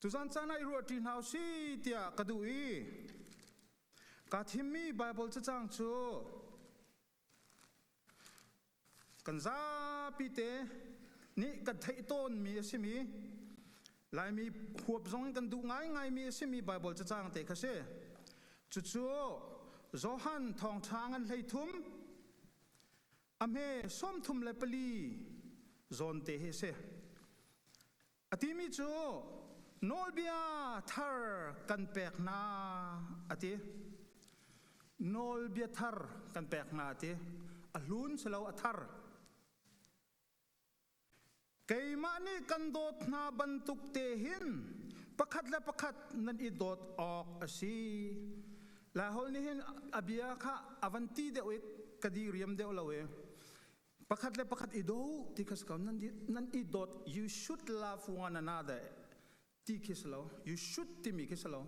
ตุสันจานาอิรัวตินฮาวซีเตียกระดูอีกาทิมีไบเบิลจะจังชูกันซาปีเตนี่กันไทต้นมีสิมีลายมีขวบซองกันดูง่ายมีสิมีไบเบิลจะจังเตะคาเซ่จู่ๆโจฮันทองช้างอันเลยทุ่มอเมส้มทุ่มเลปลีโซนเตะเซ่อติมิจูโนลเบียทาร์กันแปกนาอติโนลเบียทาร์กันแปกนาอติอลุนสลาวทาร์เกยมานี่กันโดดนาบรรทุกเตหินประคัดและประคัดนั่นอีโดดออกสิลาฮอลนี่เห็นอเบียค่ะอวันตีเดวิกกดีเรียมเดวลาเวประคัดและประคัดอีโดที่เขาสกัดนั่นอีโดด you should love one another ที่คิดแล้ว you should ที่มีคิดแล้ว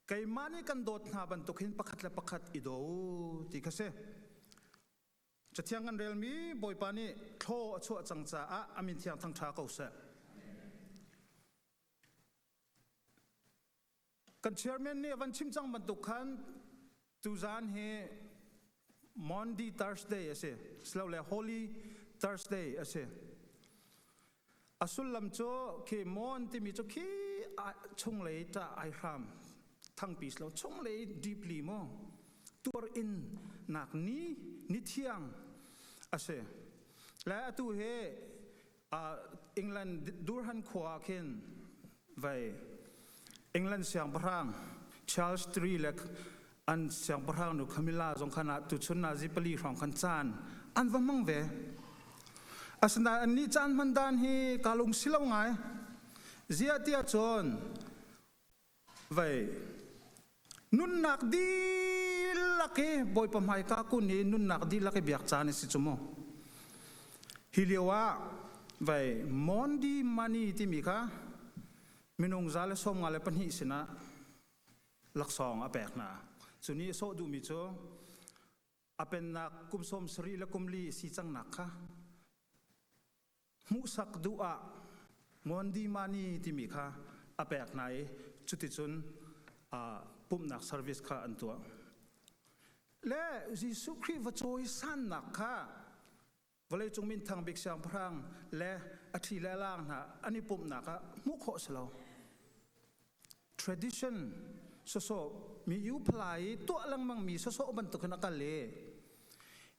เกยมานี่กันโดดนาบรรทุกหินประคัดและประคัดอีโดที่เขาเสจะเที่ยงกันเรียลมีบอยปานี่โทชั่วจังจ้าอามินเที่ยงทั้งชาเก่าเสกันเชียร์แมนนี่วันชิมจังบรรทุกขันตูจานเฮมอนดีทัร์สเดย์เสสลาวเลฮอลลีทัร์สเดย์เสอสุลลัมโจเคมอนที่มีโจคีชงเลยจะไอรามทั้งปีสลาวชงเลยดีปลีโมตัวอินนักนี้นิเทียงอาเซและตัวเฮอังกฤษดูรันขวาเข็นไว้อังกฤษเสียงพรังชาร์ลส์ทรีเล็กอันเสียงพรังนุคามิลาจงขนาดตุชนนาซิปลีของขันจานอันว่ามั่งเวอาสนาอันนี้จานมันดานฮีกาลุงสิลาวไงเจียเตียจนไว้นุนนักดีลักบอยปมายกากุนีนุนนักดีลักเบียกจานสิจุโมฮิเลียวะไว้มอนดีมันนี่ที่มีค่ะมินงซาเลสอมงาเลปันหิสินะลักซองอเปกนาสุนีโซดูมิโจอเป็นนักกุมสมสรีและกุมลีสีจังนักค่ะมุสักดูอะมอนดีมันนี่ที่มีค่ะอเปกนายจุดที่จุนปุ่มนักเซอร์วิสค่ะอันตัวและยิสุคริสต์ว่าโจยสันนักค่ะวันเลยจงมินทางบิกเสียงพรังและอธิและล่างนะอันนี้ปุ่มนักค่ะมุขโสลาว tradition โซมีอยู่พลายตัวลังมังมีโซบรรทุกนักกันเลย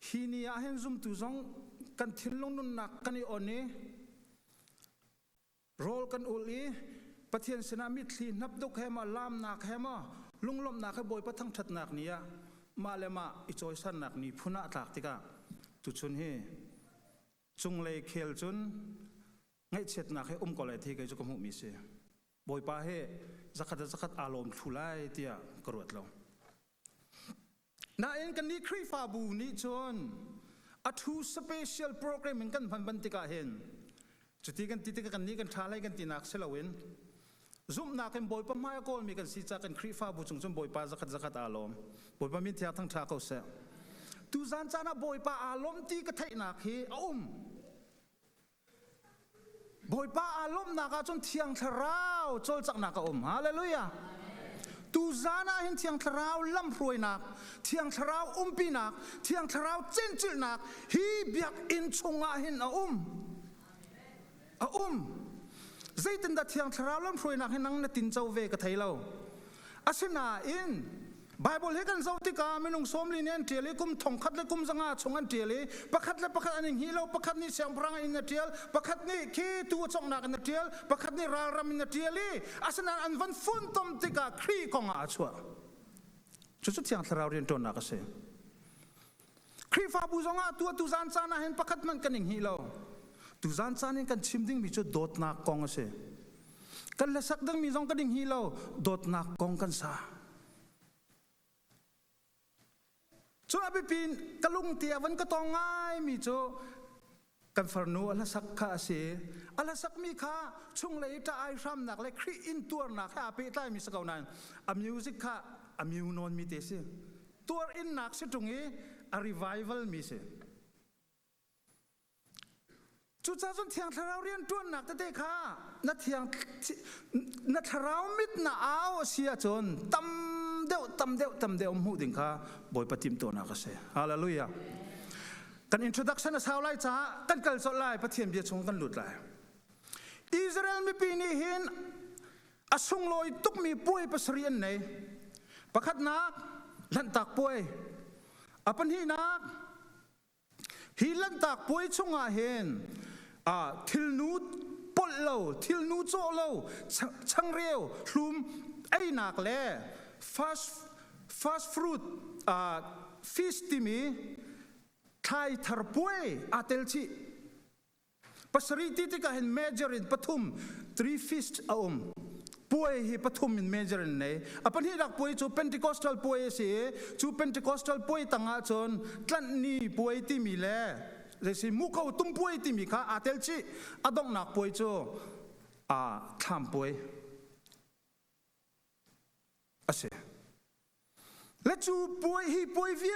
ฮีนี่อาเห็นซุ่มตุจงกันทิ้งลงนุนนักกันอีอันนี้โรลกันอุลีปะเทียนสนามิตรีนับดุกแฮมาลามนักแฮมาลุงลมนักให้บอยปะทั้งชัดนักนี้มาเลมาอิจอยสันนักนี้พุนาตักติกาตุชนเฮจุงเลยเคลจุนไงเช็ดนักให้กอลายที่ไกจุกมุมิเสบอยปะเฮzakatอารมณ์ทุไลเตียกรวดลงน่าเอ็นกันนี้ครีฟาบูนี่จนอัทูสเปเชียลโปรแกรมกันพันติกาเห็นจุดที่กันติดกันนี้กันท้าไล่กันตีนักเซลวินซุ่มนักกันบอยปะไม่ก็มีกันสิจากกันครีฟาบูจงบอยปะzakatอารมณ์บอยปะมิเทียทั้งชาเขาเสตูจานจานะบอยปะอารมณ์ตีกระเทยนักเฮบอยปะอารมณ์นักจนเทียงทราวจนจากนักฮาเลลูยาตูจานะเห็นเทียงทราวลำพรวยนักเทียงทราวปีนักเทียงทราวเจนจิลนักฮีเบียกอินชงอาเห็นใจตินดัดเทียงทราวลำพรวยนักให้นังนตินเจ้าเวกไทยเราอาศินาอินไบเบิลเฮกันเจ้าติกาไม่นงสมลีเนียนเทียลิกุมทองคัดและกุมสังอาชงอันเทียลิประคัดและประคัดอันนี้ฮีเราประคัดนี่เสียงพรังอินเทียลประคัดนี่ขี้ตัวจงนักอินเทียลประคัดนี่รารามินเทียลิอาศินาอันวันฟุนตอมติกาครีกองอาชัวจุดเทียงทราวเรียนตัวนักเสครีฟาบูจงอาตัวตุจานจานะเห็นประคัดมันกันอินฮีเราตุจานจานี่กันชิมดิ้งมีจุดโดดนักกองเสกันละสักดังมีจงกันอินฮีเราโดดนักกองกันซาจนอภิปินกะลุงเตียวันก็ต้องง่ายมีโจกันฟานูอัลสักข้าเสียอัลสักมีข้าช่วงเลยจะไอรำหนักเลยครีอินตัวหนักข้าไปใต้มีสกาวนั้นอะมิวสิกข้าอะมิวนอนมีเตสิตัวอินหนักสิตรงนี้อะรีไววัลมีเสจุดจ้าจนเทียงทาราเรียนตัวหนักแต่เด็กข้า นัดเทียงนัดทราวมิดน่าเอาเสียจนตำเดียวหูดิ่งข้าบ่อยปฏิมตัวนักเสียฮาเลลูยากันอินโทรดักชันสาวไล่จ้ากันกัลสไลปฏิมเดียชงกันหลุดไล่อิสราเอลมีปีนี้เห็นอาสงลอยตุกมีป่วยปัสเรียนในประคัดนักลันตักป่วยอปันฮีนักฮีลันตักป่วยชงอาเห็นทิลนูปลโลทิลนูโจโลช่างเรียวลุมไอ้นักเล่ฟาสฟรุตฟิสติมีไทยทาร์ป่วยอาเตลชีปัสรีติที่ก็เห็นเมเจอร์อินปฐุม3 feast ป่วยที่ปฐุมอินเมเจอร์อินเนี่ยอปันที่รักป่วยจูเพนติคอสตัลป่วยสิจูเพนติคอสตัลป่วยตั้งอาจนกลั้นนี่ป่วยที่มีแลเรสิมุกเอาตุ้มป่วยที่มีข้าอาเตลชีอดองนักป่วยจูทำป่วยอาเสและจูป่วยฮีป่วยวิ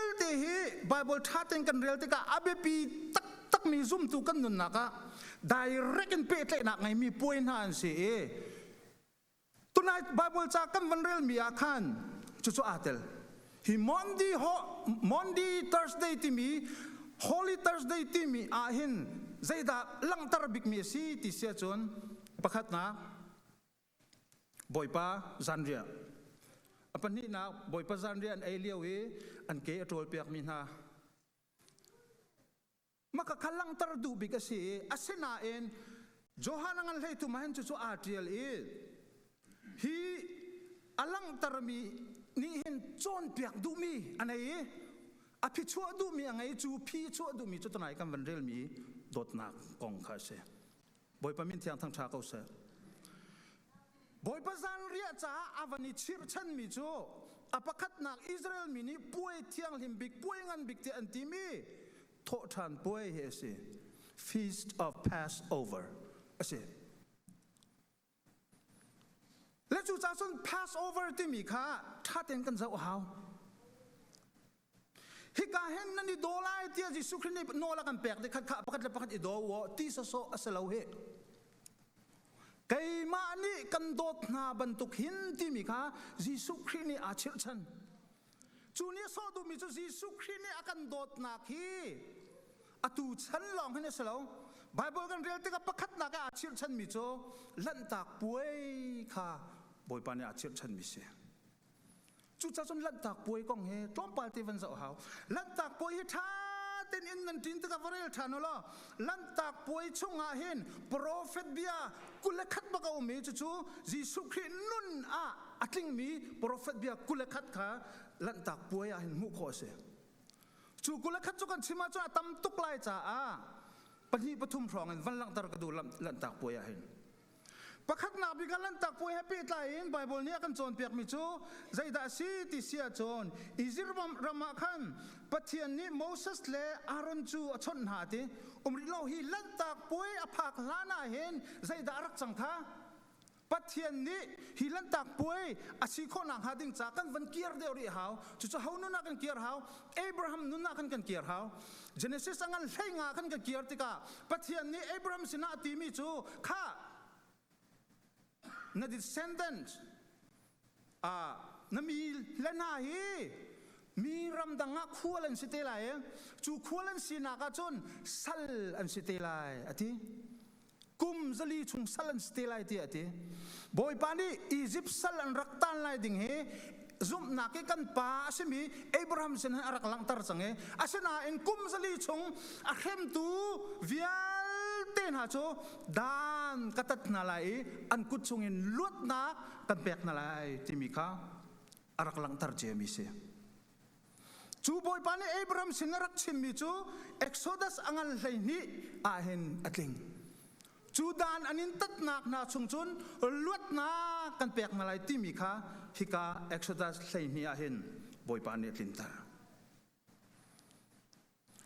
ลเตฮีไบเบิลทัดเองกันเรียลติกาอาเบปีตักมีซุ่มตุกันนุนนักะได้เร็กกันเปเตนักไงมีป่วยนานสิตุนายไบเบิลจากกันวันเรียลมีอาคันจุอาเตลฮีมอนดีทัร์สเดย์ที่มีฮอลลีทัร์สเดย์ที่มีอาหินใจดาลังตระบิกมีสิที่เสียจนประคัดนะบอยป้าจันเรียอปันนี้นะบอยป้าจันเรียนไอเลียวอันเกอโตลเปียกมินาmaka kalang terdu bigasi asena en johanangan lei tu mahen chu atriel hi alang tarmi ni hen chon piak du mi anai api chua du mi angai chu phi chua du mi chu tanai kam vanrel mi dot na kong kha se boi pamin thiang thang tha ko se boi bazan ria cha avani chir chan mi chu apakhat nak Israel mi ni puai thiang lim big puai ngan big te anti miทอทานป่วยเฮสิ feast of Passover สิและจู่จ้าส่วน Passover ที่มีค่าถ้าเต็นกันจะเอาฮิกาเห็นนั่นนี่โดไลที่ยิสุคริสต์โนละกันแปลกที่ขัดประคัดอีโดวที่สโซอัสลาวเฮไก่มานี่กันโดดนาบรรทุกหินที่มีค่ายิสุคริสต์นี่อาเชิญชันจูนี้สอดูมิจูยิสุคริสต์นี่อากันโดดนักฮีอตูฉันลองให้เนี่ยสลาวไบเบิลกันเรียลที่กับประคัดนักอาชีพฉันมิจูลันตักป่วยค่ะบอยปานอาชีพฉันมิเสจูจ้าจนลันตักป่วยก้องเฮต้อมปาลติวันเสาร์เขาลันตักป่วยท่าเต้นอินนันทินที่กับเรียลทานุละลันตักป่วยชงอาเห็นโปรเฟตเบียกุลคัดบักเอาเมจูยิสุคริสต์นุ่นอัตลิงมีโปรเฟตเบียกุลคัดค่ะลันตักป่วยอาเห็นมุขเสจูกุลคัดจุกันชิมาจูตั้มตุกไลจ้าปนีปฐุมพรองวันลังตระกดูลันตักป่วยอาเห็นประคัดนักบิกันลันตักป่วยแฮปปี้ตายไบเบิลเนี่ยกันโจนเปียกมิจูใจดาซีติเสียโจนอิซิรบัมรามาคันปะเทียนนี้โมเสสเลอารอนจูชนหาติริโลฮีลันตักป่วยอภักลานาเห็นใจดารักจังท่าปัจเจียนนี้ฮิลันตักป่วยอาศิโคนังหาดิ่งจากกันวันเกียร์เดียวรีหาวจุดเฮานุนักกันเกียร์หาวเอบราฮัมนุนักกันเกียร์หาวเจเนซิสอังกันเฮงากันเกียร์ติกาปัจเจียนนี้เอบราฮัมสินาตีมิจูข้านาดิเซนเดนต์นามีเลนาฮีมีรำดังขวลันสิเตลัยจูขวลันสินากาจนสัลอันสิเตลัยอธิกุมซลีชุงสัลนสเตลัยที่อธิบอยปานีอียิปต์สัลนรักตันไลดิ่งเฮซุมนักกันป้าสิมีอับราฮัมสินอารักลังตร์สังเฮอาศัยนาอินกุมซลีชุงอาเข้มตูวิอัลเตนฮาโจดานกัตนาไลอันกุดชุงอินลุดนักกันเปียกนาไลที่มีข้าอารักลังตร์เจมิเซจูบอยปานีอับราฮัมสินรักชิมมิจูเอ็กโซดัสอังอันไลนี้อาเห็นอัดลิงจูดานอันนี้ตัดนักนาชงจุนลวดนากันเปียกมาลายที่มีค่าฮิกาเอ็กซ์ดัสเลยนี่อาเห็นบอยปานเนตินตา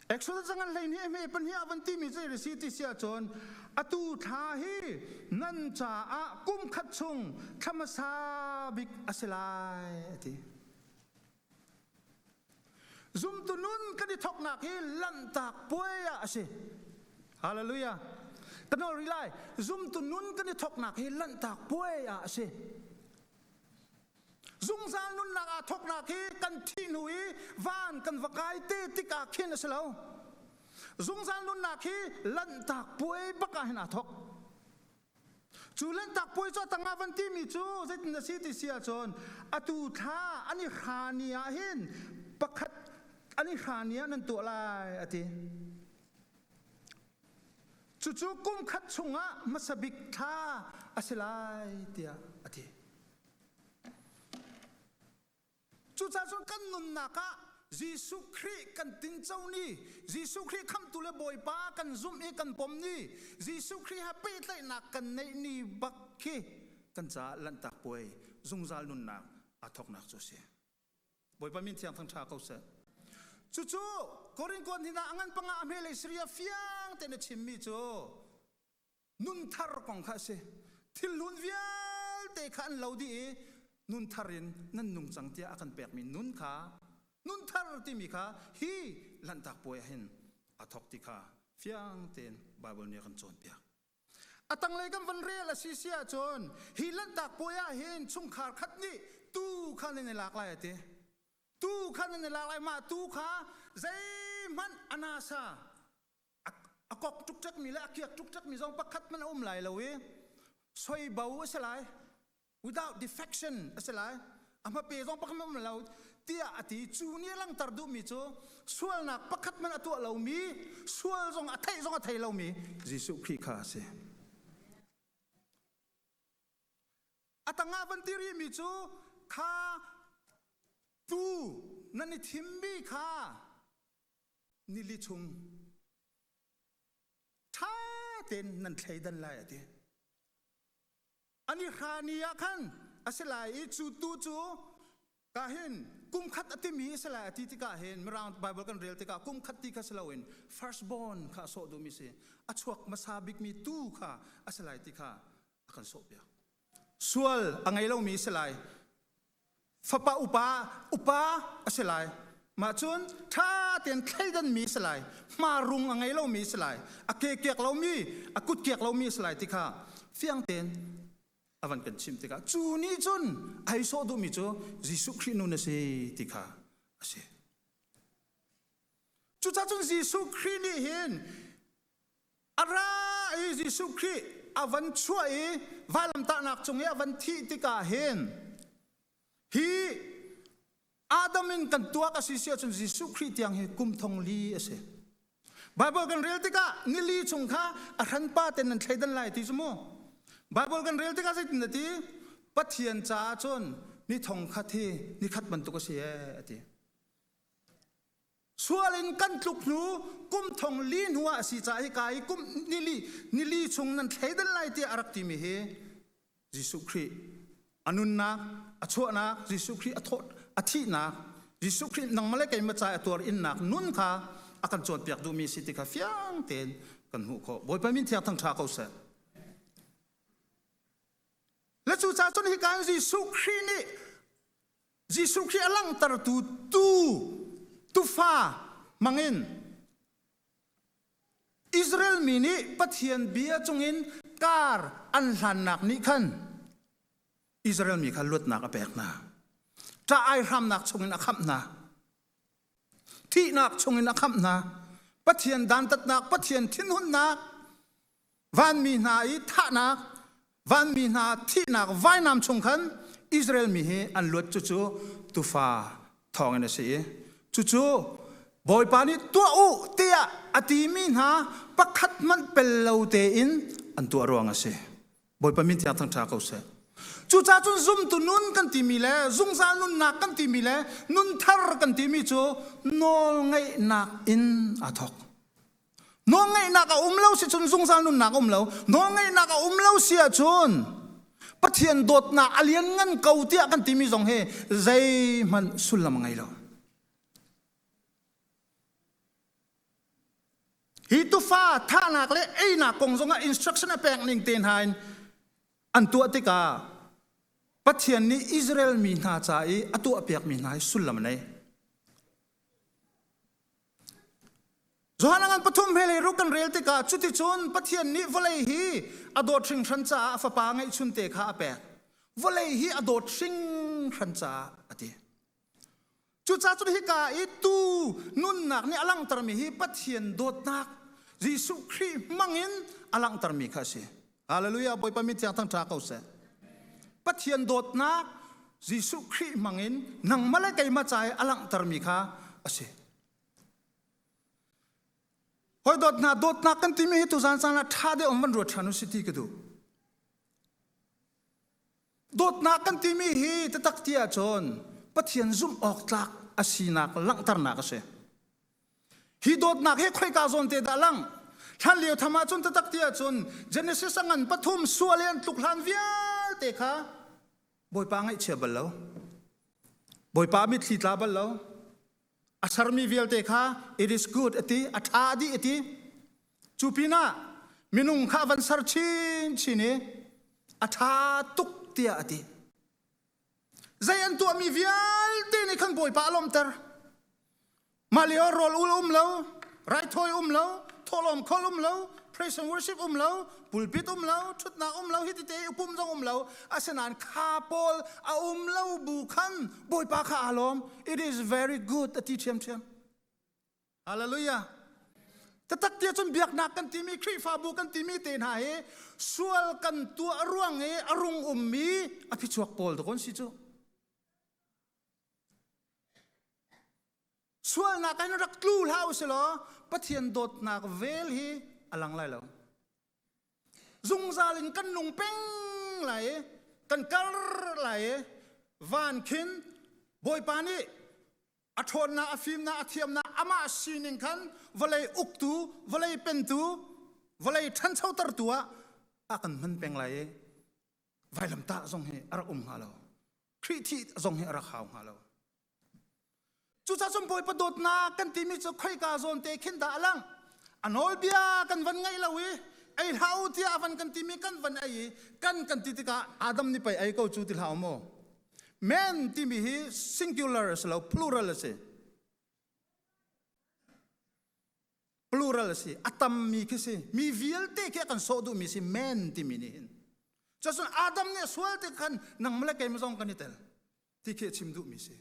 เอ็กซ์ดัสงันเลยนี่ไม่เป็นเฮียวันที่มีใจรีสิติเสียจนอตูทาฮีนันจ่ากุมขัดชงธรรมสาบิกอสลายที่ซุมตุนุนกันที่ทอกนักฮีลันตักป่วยอะสิฮาเลลูยา กันเอารีไลซุ่มตุนุนกันทอกหนักเฮลันตากป่วยอะเสซุ่มซานุนหนักทอกหนักเฮกันที่หนุยวานกันวกายเตติกาเขียนเสลาซุ่มซานุนหนักเฮลันตากป่วยบักกาเฮนาทอกจูลันตักป่วยจอตั้งวันที่มีจูเจ็ดนาทีที่เสียจนอตูท่าอันนี้ขานียเห็นปักขัดอันนี้ขานียนั่นตัวลายอติจู่ๆกุมขัดชงะมาสบิกท่าอาศัยเดียอติจู่ๆจนกันนุนนักะยิสุครีกันตินเจ้านี่ยิสุครีคำตุเลบอยป้ากันซุ่มเอกันปมนี่ยิสุครีฮับเปิดเลยนักกันในนี่บักเคกันจะลันตักป่วยซุงซาลุนนักอาทอกนักโจเซ่บอยป้ามินเทียงทั้งชาเขาเซ่จู่ๆกอรินคนที่น่าอันปังอาเมเลสเรียฟิยังแต่ในชิมมิจูนุนทาร์กองข้าเซ่ทิลลุนวิลเตขันเหลาดีนุนทารินนั่นนุ่งจังเตียอากันเปียกมินุนขานุนทาร์ติมิค่ะฮีลันตักป่วยเห็นอาทอกติค่ะเฟียงเต็นบาเบิลเนี่ยกันโจนเปียกอาตังเลยกันวันเรียละซีเซียโจนฮีลันตักป่วยเห็นชุ่งขาดขัดนี่ตู้ข้าในหลากหลายเตตู้ข้าในหลากหลายมาตู้ข้าใจมันอนาซาอากอกจุกจักมีและอเกียกจุกจักมีซองปักขัดมันไหลละเว้สวยเบาเสลาย without defection เสลายอามาเปย์ซองปักมันเราเตียอติจูนี่ลังตรดูมิโจส่วนนักปักขัดมันตัวเรามีส่วนซองอัฐยซองอัฐยเรามียิสุคริข้าเสอตังอาวันที่รีมิโจข้าตูนั่นนี่ทิมบีข้านิลิชุงท่าเต็นนั่นใช้ดันไล่อะทีอันนี้ขานียขันอาศัยจูตูจูกาเห็นกุมขัดอติมีอาศัยอติที่กาเห็นมรางไบเบิลกันเรียลที่กากุมขัดที่กาสลาวิน first born ข้าโสดูมิเสอชวกมาซาบิกมีตู้ข้าอาศัยที่ข้าอากันโสเปียส่วนอังไงเรามีอาศัยฟะปะอุปาอาศัยมาจนถ้าเตียนใครดันมีสลายมารุงอังไงเรามีสลายอเกียกเรามีอกุดเกียกเรามีสลายที่ข้าเฟียงเตียนอวันกันชิมที่ข้าจูนี่จนไอโซดูมิโจยิสุครินุนเสที่ข้าเสจู่จ้าจนยิสุครินี่เห็นอะไรยิสุคริอวันช่วยวาลัมตานักจงเอวันที่ข้าเห็นฮีอาดัมินกันตัวกับสิเสียจนยิสุคริสต์ยังให้กุมทองลีเสบาเบิลกันเรียลติกานิลีชงข้าอารันป้าเต็นนันใช้ดันไล่ที่สมอบาเบิลกันเรียลติกาสิทนาทีปัทยันจ้าจนนี่ทองคัดที่นี่คัดบรรทุกเสียทีส่วนกันลุกหนูกุมทองลีนัวสิจ่ายกายกุมนิลีชงนันใช้ดันไล่ที่อารักติมีเฮยิสุคริสต์อนุนนักอชวนักยิสุคริสต์อโทษอาทินักยิสุคริสต์นังมาเลกัยมาจ่ายตัวอินนักนุนข้าอาการจวนเปียกดูมีสิทธิข้าเฟียงเต็นกันหูเขาบ่อยไปมินเทียงทั้งชาเขาเสร็จและจู่จ้าจนเหตุการณ์ยิสุคริสต์นี่ยิสุคริสต์อลังตระตูฟ้ามังอินอิสราเอลมีนี่ปะเทียนเบียจงอินการอันหลันนักนี้ขันอิสราเอลมีขันลวดนักอเปกนาจะไอรำนักชงอินอัคำนาที่นักชงอินอัคำนาปะเทียนดันตัดนักปะเทียนทิ้นหุนนักวันมีนาอิท่านักวันมีนาที่นักว่ายน้ำชงขันอิสราเอลมีเฮอันลวดจู่ๆตุฟ้าทองเงินเสียจู่ๆบอยปานีตัวอุเตียอติมีนาปักขัดมันเป็นเลวเตอินอันตัวรวงเสียบอยปามินที่อังทางเขาเสียจู่จ้าจนซุ่มตุนุนกันที่มีแล้วซุ่มซานุนนักกันที่มีแล้วนุนทาร์กันที่มีโจนอลไงนักอินอาทอกนอลไงนักเล่าสิจนซุ่มซานุนนักเล่านอลไงนักเล่าเสียจนปะเทียนโดดนักอเลียนเงินเก่าเตี้ยกันที่มีสองเฮใจมันสุลมังไงเราฮิตุฟ้าท่านักเลยไอ้นักกงสงอินสตรัคชั่นแปลงหนึ่งเตียนหายอันตัวติกาปัจจัยนี้อิสราเอลมีนาใจอัตัวเปียกมีนาสุลมันเลย Zohanangan pathum hele rukan rel te ka chuti chun pathian ni volei hi adot thing than cha fa pa ngai chun te kha ape volei hi adot thing than cha ati chu cha chu hi ka I tu nun nak ni alang tar mi hi pathian dot nak Jesu Christ mangin alang tar mi kha se hallelujah boy pa mi chang thang cha ko se pathian dot nak Jesu Christ mangin nang malai kai ma chai alang tar mi kha ase Hoi dot na kan timi tu san san la tha de om van ro thanu city ke du dot na kan timi hi ta tak tia chon pathian zum ok tlak asina lang tar na ka se hi dot na he khoi ka zon te da lang than leo thama chon ta tak tia chon Genesis angan pathum sualian tuk hlan vial te kha boy pa ngai che bal lo boy pa mi thli tla bal lo Asar mi vial te kha it is good ati athadi ati chupina minung kha van sar chin chini atha tuk tia ati zayan tu mi vial te ni khan boy pa lom tar malio rol lo right toy lo tholom kholum lo praise and worship lo pulpit lo thutna lo hitite upum jong lo asanan khapol a lo bukhan boy pa kha alom it is very good ati chem hallelujah tatak tia chon biak nak kan timi khri fa bu kan timi te na he sual kan tu aruang e arung ummi api chuak pol to kon si chu sual na kan rak tlul house lo pathian dot nak vel hi alang lai lo zung zalin kan nung peng lai kan kar lai van khin boy pani athon na afim na athiam na ama sinin khan volei uktu volei pentu volei than chau tar tua akan man peng lai vailam ta zong he ara halo khri thi zong he ara khaw halo chu cha som boy pa dot na kan timi chu khoi ka zon te khin da alang anol bia kan van ngai lawi ai hau tia van kan timi kan van ai kan titika adam ni pai ai ko chu ti hau mo men timi hi singular lo plural se plural se atam mi ke se mi vial te ke kan so du mi si men timi ni hin chasun adam ne swal te kan nang mala kai ma jong kan itel ti ke chim du mi se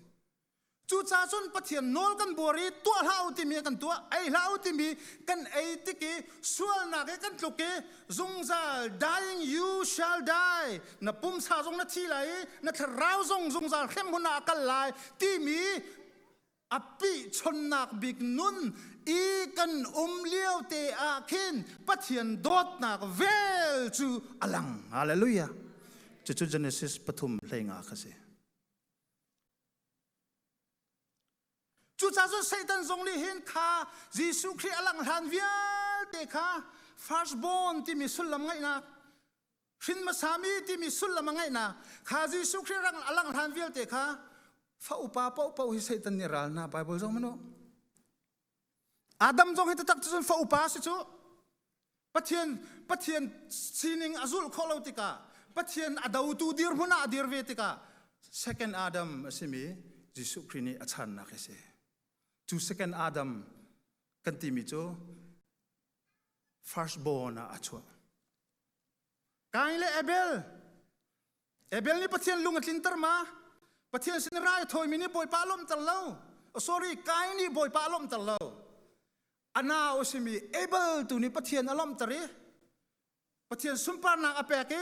chu cha chun pathian nol kan bori to hlau ti mi kan to ai hlau ti mi kan ai ti ki sual na ke kan tluke zungzal dying you shall die na pum sa jong na thi lai na thrau zungzal khem huna kal lai ti mi api chon nak big nun I kan liao te a khin pathian dot nak vel chu alang hallelujah chu Genesis pathum lenga khase chu cha chu Satan zong li hin kha Jesu Christ alang han vial te kha first born ti mi sulam ngai na Shin masami ti mi sulam ngai na kha Jesu Christ alang han vial te kha fa upa pa hi Satan ni ral na Bible zong mano Adam zong hita tak chu fa upa si chu pathian sining azul kholotika pathian adau tu dir huna dir vetika second Adam asimi Jesu Christ ni achan na kese to second Adam kan timi chu first born na achwa kain le Abel ni pathian lunga tlintar ma pathian sin rai thoi mini boy palom tallo sorry kain ni boy palom tallo ana osimi Abel tu ni pathian alom tari pathian sumpar na apeke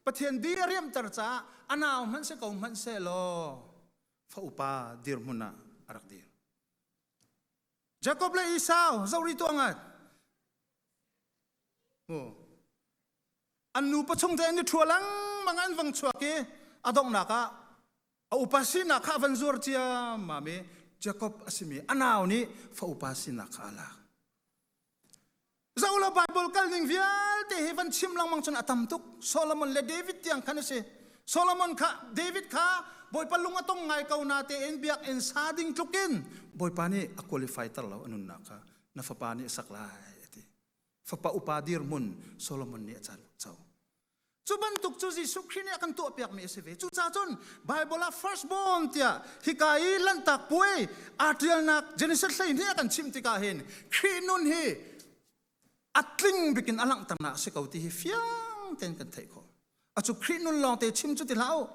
pathian diriam tarcha ana man se ko man se lo fa upa dir muna arak dir Jacob le Esau zauri to angat anu pachong te ni thualang mangan wang chuake adong naka upasina kha van zur chia mame Jacob asimi anaw ni fa upasina khala Zaula Bible kalning vial te heaven chim lang mang chon atam tuk Solomon le David tiang kanase Solomon kha David kha boy palung atong ngai kau na te en biak en sading tukin boy pani a qualify tarlaw anun naka na fa pani saklay ati fa pa upadir mun Solomon ni achal chaw chu ban tuk chu Jesu Christ ne kan tu piak mi se ve chu cha chon Bible first born tia hikai lan tak pui atrial nak Genesis lai ne kan chim ti ka hen Christ nun hi atling bikin alang tam na se kau ti hi fiang ten kan thai ko achu Christ nun long te chim chu ti lao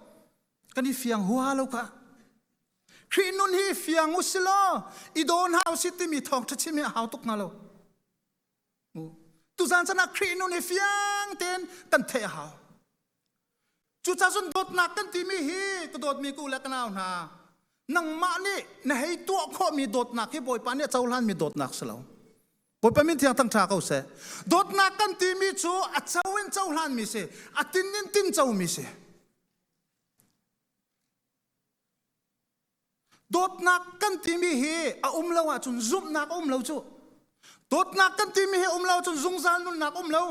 kan hi fiang hua lo ka Christ nun hi fiang usilo I don hau sit mi thok cha chim hau tuk na lo tu zan chana Christ nun hi fiang ten kan thai hau chu cha sun dot nak kan ti mi hi ko dot mi ku la kan au na nang ma ni na hei tu kho mi dot nak hi boy pa ne chaulan mi dot nak salo boy pa min thiang tang tha ko se dot nak kan ti mi chu a chawin chaulan mi se a tin nin tin chau mi se dot nak kan ti mi hi a lo chun zum nak lo chu dot nak kan ti mi hi lo chun zung zal nun nak lo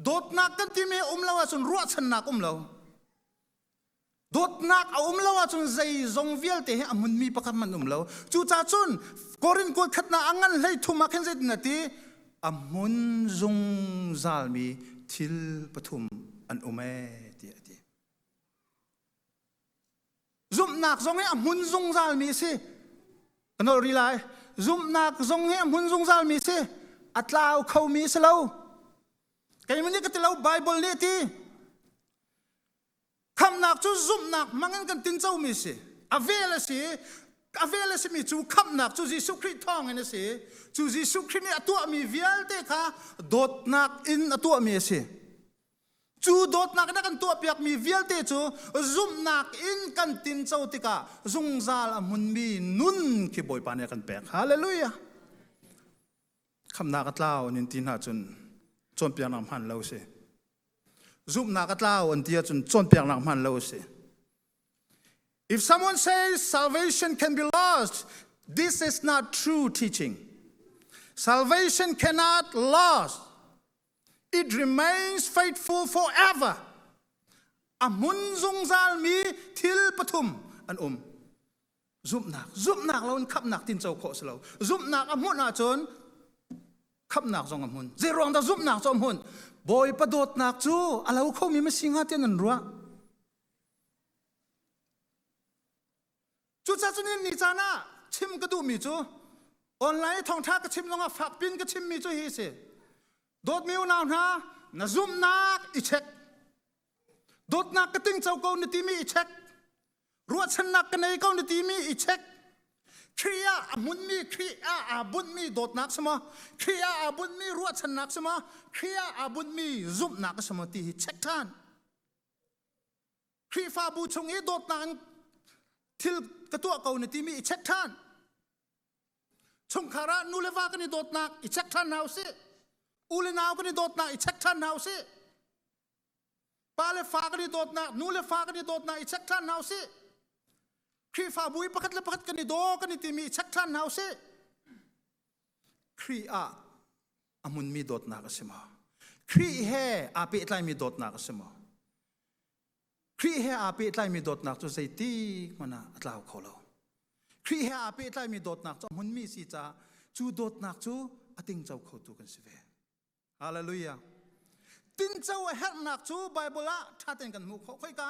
dot nak kan ti mi lo chun ruwa chan nak lo dot nak lo chun zai zong vial te amun mi pakat man lo chu cha chun korin ko khat na angan lei thuma khen zai na ti amun zung zal mi thil pathum an ti ti zum nak zong he amun zung zal mi se kanol ri lai zum nak zong he amun zung zal mi se atlau khau mi se lo kai mani ka te lo Bible le ti kham nak chu zum nak mangan kan tin chau mi se avela se mi chu kham nak chu Jesu Christ thong ene se chu Jesu Christ ni atua mi vial te kha dot nak in atua mi se chu dot nak na kan tu piak mi vial te chu zum nak in kan tin chau ti ka zung zal amun mi nun ki boy pa ne kan pek hallelujah kham nak atlaw nin tin ha chun chon piang nam han lo se zum nak atlaw an tia chun chon piang nam han lo se. If someone says salvation can be lost, this is not true teaching. Salvation cannot last. It remains faithful forever. Amun zung zal mi til pathum an zum nak lawan khap nak tin chau kho selo zum nak amun na chon khap nak zong amun zerong da zum nak chom hun boy padot nak chu alo kho mi ma singa ten an ruwa chu cha chunin ni chana chim ka du mi chu online thong tha ka chim longa phak pin ka chim mi chu hi se dot mi na na zum nak I check dot nak ka ting chau ko ni ti mi I check ruwa chan nak ka nei ko ni ti mi I check kriya amun mi kriya abun mi dot nak sama kriya abun mi ruwa chan nak sama kriya abun mi zum nak sama ti hi check than kri fa bu chung e dot nak til ka tu ko ni ti mi I check than chung khara nu le va ka ni dot nak I check than now se ule naw ka ni dot nak I check than now se pale fa ka ni dot nak nu le fa ka ni dot nak I check than now se kri fa bui pakat le pakat ka ni do ka ni ti mi check than now se kri a amun mi dot nak asima kri he a pe tlai mi dot nak asima kri he a pe tlai mi dot nak chu sei ti mana atlaw kholo kri he a pe tlai mi dot nak chu mun mi si cha chu dot nak chu ating chau kho tu kan sive hallelujah tin chau her nak chu Bible a thaten kan mu kho khoi ka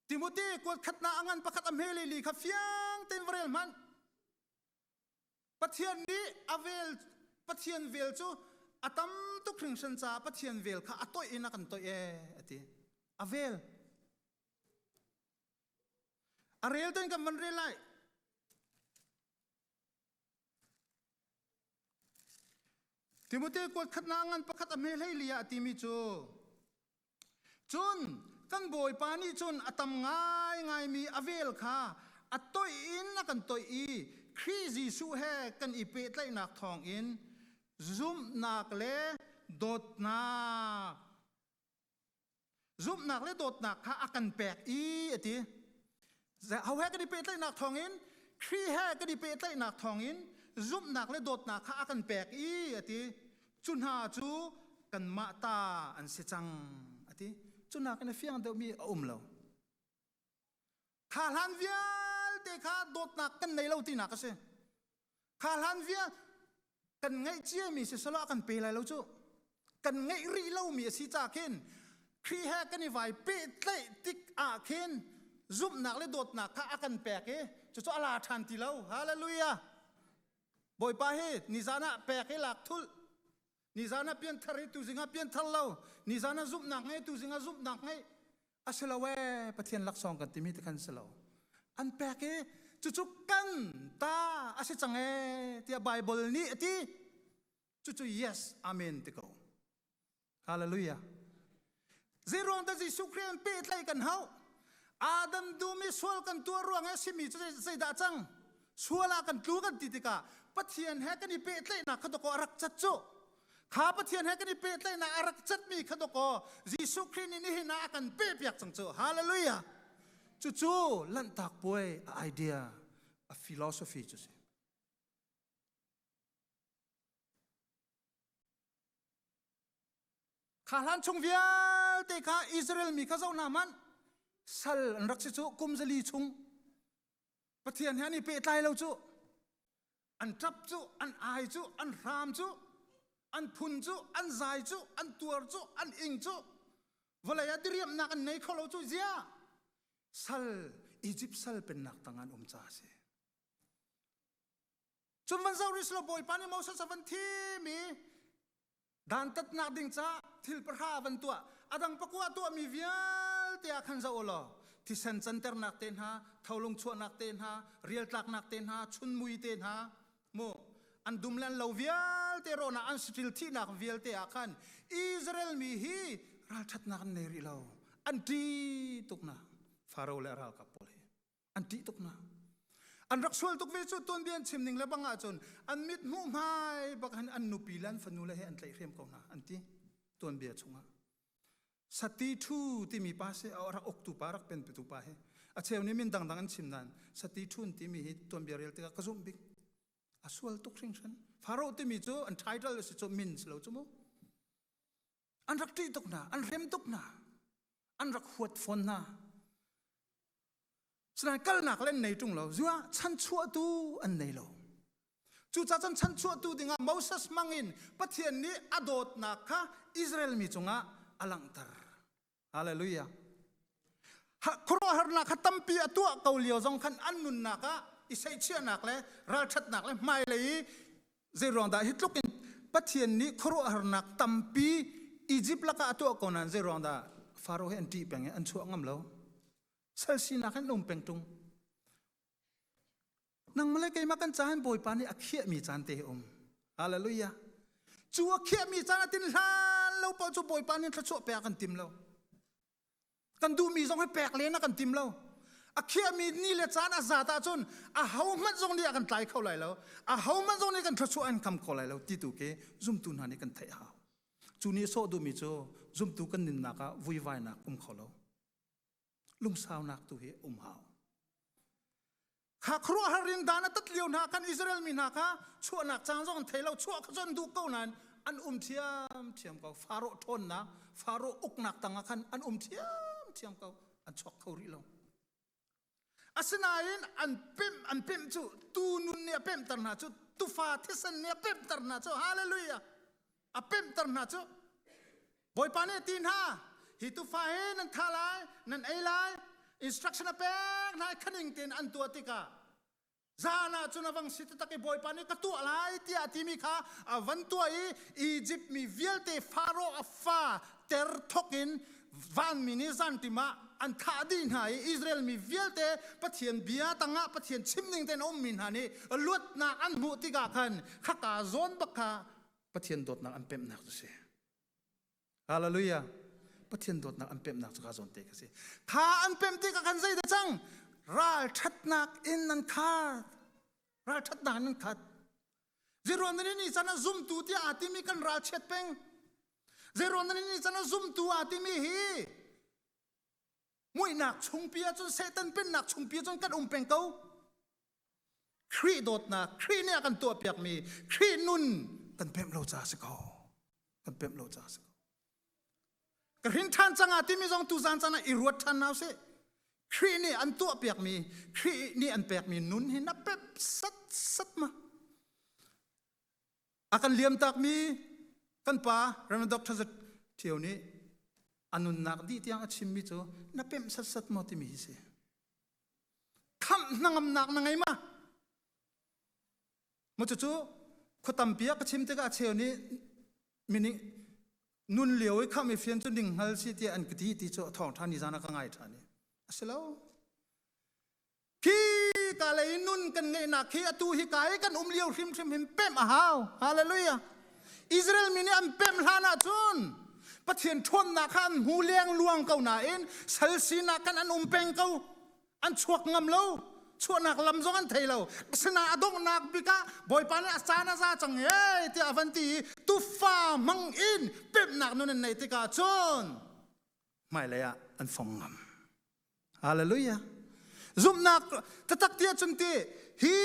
Timothy ko khatna angan pakhat am heli li kha fiang ten vrel man pathian ni avel pathian vel chu atam tu khring san cha pathian vel kha atoi ina kan to e ati avel arel ten kan man relai Timothy ko khatna angan pakhat am heli li ati mi chu chun kan boy pani chun atam ngai mi avel kha atoi in na kan toi I Christ Jesu he kan I pe tlai nak thong in zum nak le dot nak kha akan pek I ati how he kan I pe tlai nak thong in Christ he kan I pe tlai nak thong in zum nak le dot nak kha akan pek I ati chun ha chu kan ma ta an se chang ati chuna kan fiang de mi lo khalan vial te kha dot nak kan nei lo ti nak se khalan vial kan ngai chia mi se sala kan pe lai lo chu kan ngai ri lo mi si cha khin ครีแฮกันนี่ไฟเปิดเลยติกอาเคนซุบหนักเลยโดดหนักข้าอากันแปกจะอาลาทันทีแล้วฮาเลลูยาบอยปาเฮนิจานะแปกหลักทุลนิจานะเปลี่ยนทาริตุสิงห์เปลี่ยนทัลเลานิจานะซุบหนักไงตุสิงห์ซุบหนักไงอาเซลาเวปะเทียนลักซองกันติมิตกันเซลาอันแปกจุกกันตาอาเซจังที่ไบเบิลนี้ที่จุ yes อาเมนติโกฮาเลลูยาเจรอนแต่จิสุครีนเปิดเลยกันเฮาอาดัมดูมีส่วนกันตัวร่วงสิมีจะใส่ดาจังส่วนละกันรู้กันติดกาปะเทียนแฮกันนี่เปิดเลยนะขดกอรักจัดจุข้าปะเทียนแฮกันนี่เปิดเลยนะรักจัดมีขดกอจิสุครีนนี่นะกันเปิดเปียกจังจุฮาเลลูยาจุลันตักป่วยไอเดียฟิโลโซฟีจุสิข้าหลันชงเวียลเตข้าอิสราเอลมีข้าเจ้านามันสัลรักษาจุกุมจะลีชงปะเทียนแฮนี่เปิดไลเราจุอันจับจุอันอายจุอันรามจุอันพุนจุอันใจจุอันตัวจุอันอิงจุเวลาเรียมนักอันไหนเขาเราจุเสียสัลอียิปต์สัลเป็นนักตั้งงานจ่าเสจนวันเสาร์ริสโลบอยปานิโมสสวันที่มีด่านตัดนักดิ่งจ้าทิลประหาวันตัวอาดังปะกัวตัวมีเวียลเตียขันเจ้าโอลที่เซนเซนเตอร์นักเต้นฮะเท่าลงชัวนักเต้นฮะเรียลตักนักเต้นฮะชุนมุยเต้นฮะโมอันดุมเลนเราเวียลเตโรนะอันสติลที่นักเวียลเตียขันอิสราเอลมีฮีรัลชัดนักเนริเราอันที่ตุกนะฟาโรห์และรัลกับพอลอันที่ตุกนะอันรักสวลตุกเวจุต้นเบียนชิมนิงและบังอาจนอันมิดมุมายบักหันอันนุปีลันฟันูเลให้อันไตรเรียมกองนะอันที่ต้นเบียชงะสติทูที่มีป้าเสเอารักอกตุปารักเป็นปิตุปาเฮอาเชวนี้มินดังอันชิมนันสติทูนที่มีต้นเบียเรียลติกากระซุ่มบิกอาสวลตุกชิงชันฟาโรห์ที่มีจูอันไททอลสิจูมินส์เราจูโมอันรักที่ตุกนะอันเรียมตุกนะอันรักหัวฟอนนะสนานกัลนักเล่นในจุงเราจัวฉันชั่วตูอันในเราจู่จ้าฉันชั่วตูดิ่งอ่ะโมเสสมังอินปะเทียนนี้อดอดนักค่ะอิสราเอลมีจุงอ่ะอลังตารฮาเลลูยาครัวหานักขัดตั้มปีตัวเกาเหลียวจงขันอันนุนนักอ่ะอิสราเอลนักเลยราชัดนักเลยไม่เลยเจรอนได้ฮิตลุกินปะเทียนนี้ครัวหานักตั้มปีอียิปต์ละก็ตัวก่อนนั้นเจรอนได้ฟาโรห์เห็นที่เป็นไงอันชั่วงำเราเซลซีนักนมเป็งตุงนังมาเลยมากันจานบอยปานี่อักเขียมีจานเตอมฮาเลลูยาจัวเขียมีจานตินลาเราพอจูบอยปานี่ทัชวแปกกันติมเรากันดูมีจงให้แปกเลยนะกันติมเราอักเขียมีนี่เลยจานอาซาตาจนอาเฮามันจงนี่กันไตเข้าไหลแล้วอาเฮามันจงนี่กันทัชวอันคำเข้าไหลแล้วที่ตุเกซุ่มตุนหานี่กันไทยหาจูนี่โซดูมีโจซุ่มตุกันนินนักะวุ่นวายนักเข้าเราลุงสาวนักตัวเหหาวข้าครัวหาริงดานะตัดเลี้ยวนักกันอิสราเอลมีนักฮะชั่วนักจางจงเทเราชั่วขจรดูเก้านั้นอันเทียมเขาฟาโรห์ทนนะฟาโรห์อุกนักต่างกันอันเทียมเขาอันช็อกเขาริเราอาศนายินอันเปิมจู่ตูนุนเนี่ยเปิมตร์นาจู่ตูฟาทิสันเนี่ยเปิมตร์นาจู่ฮาเลลูยาอัเปิมตร์นาจู่บอยปานเนี่ยตีนฮะฮิตุฟ้าเฮนันทาลายนันไอลายอินสตรักชั่นเป็กนายขันิงเต็นอันตัวติกาจานาจุนวังสิทธิ์ตะกี้บอยปานี่กตัวอะไรที่อาทิมีค่ะวันตัวอียิปต์มีเวลเตฟาโรห์อัฟฟาเตอร์ทอกินวันมินิซันติมาอันท่าดินหายอิสราเอลมีเวลเตปะเทียนเบียตังะปะเทียนชิมนิงเต็นอมมินหานี่ลวดนาอันมุติกาคันข้ากาโซนบักข้าปะเทียนโดดนักอันเป็มนักตุเสฮาเลลูยาปะเทียนโดดนักอันเป็มนักสุขาโซนเตกสิข้าอันเป็มติกาคันใจเดจังราลชัดนักอินนันขาดราลชัดนักนันขาดเจรอนนี่ฉันซุ่มตัวที่อาทิมีกันราลเช็ดเป็งเจรอนนี่ฉันซุ่มตัวอาทิมีฮีมวยหนักชงเปียจนเซตันเป็นหนักชงเปียจนกันเป็งเขาครีโดดนักครีเนี่ยกันตัวเปียกมีครีนุนกันเป็มเราจ่าสิเขากันเป็มเราจ่าสิกระหินท่านจังอาทิมีจงตุจานจังอิรวดท่านเอาเสครีนี่อันตัวเปียกมีครีนี่อันเปียกมีนุนเห็นนับเป็บสัดมาอากันเลี้ยมตักมีกันป่าเราไม่ดอกทัศเที่ยวนี้ anun nak di tiang achim mi cho na pem sat sat mo ti mi se kham nangam nak na ngai ma mo chu chu khotam pia ka chim te ka cheu ni mini nun lioi kham e fian chu ding hal si ti an kti ti cho thong thani jana ka ngai thani aselo ki ka le nun kan ngai na khi atu hi kai kan liu hrim him pem a hau hallelujah Israel mini am pem hlana chun pathian thon na khan hu leng luang kau na in salsi na kan an peng kau an chuak ngam lo chuak nak lam zong an thei lo sna adong nak bika boy pan asana za chang e ti avanti tu fa mang in pem nak nun nei ti ka chun mai le ya an phong ngam hallelujah zum nak tatak tia chun ti hi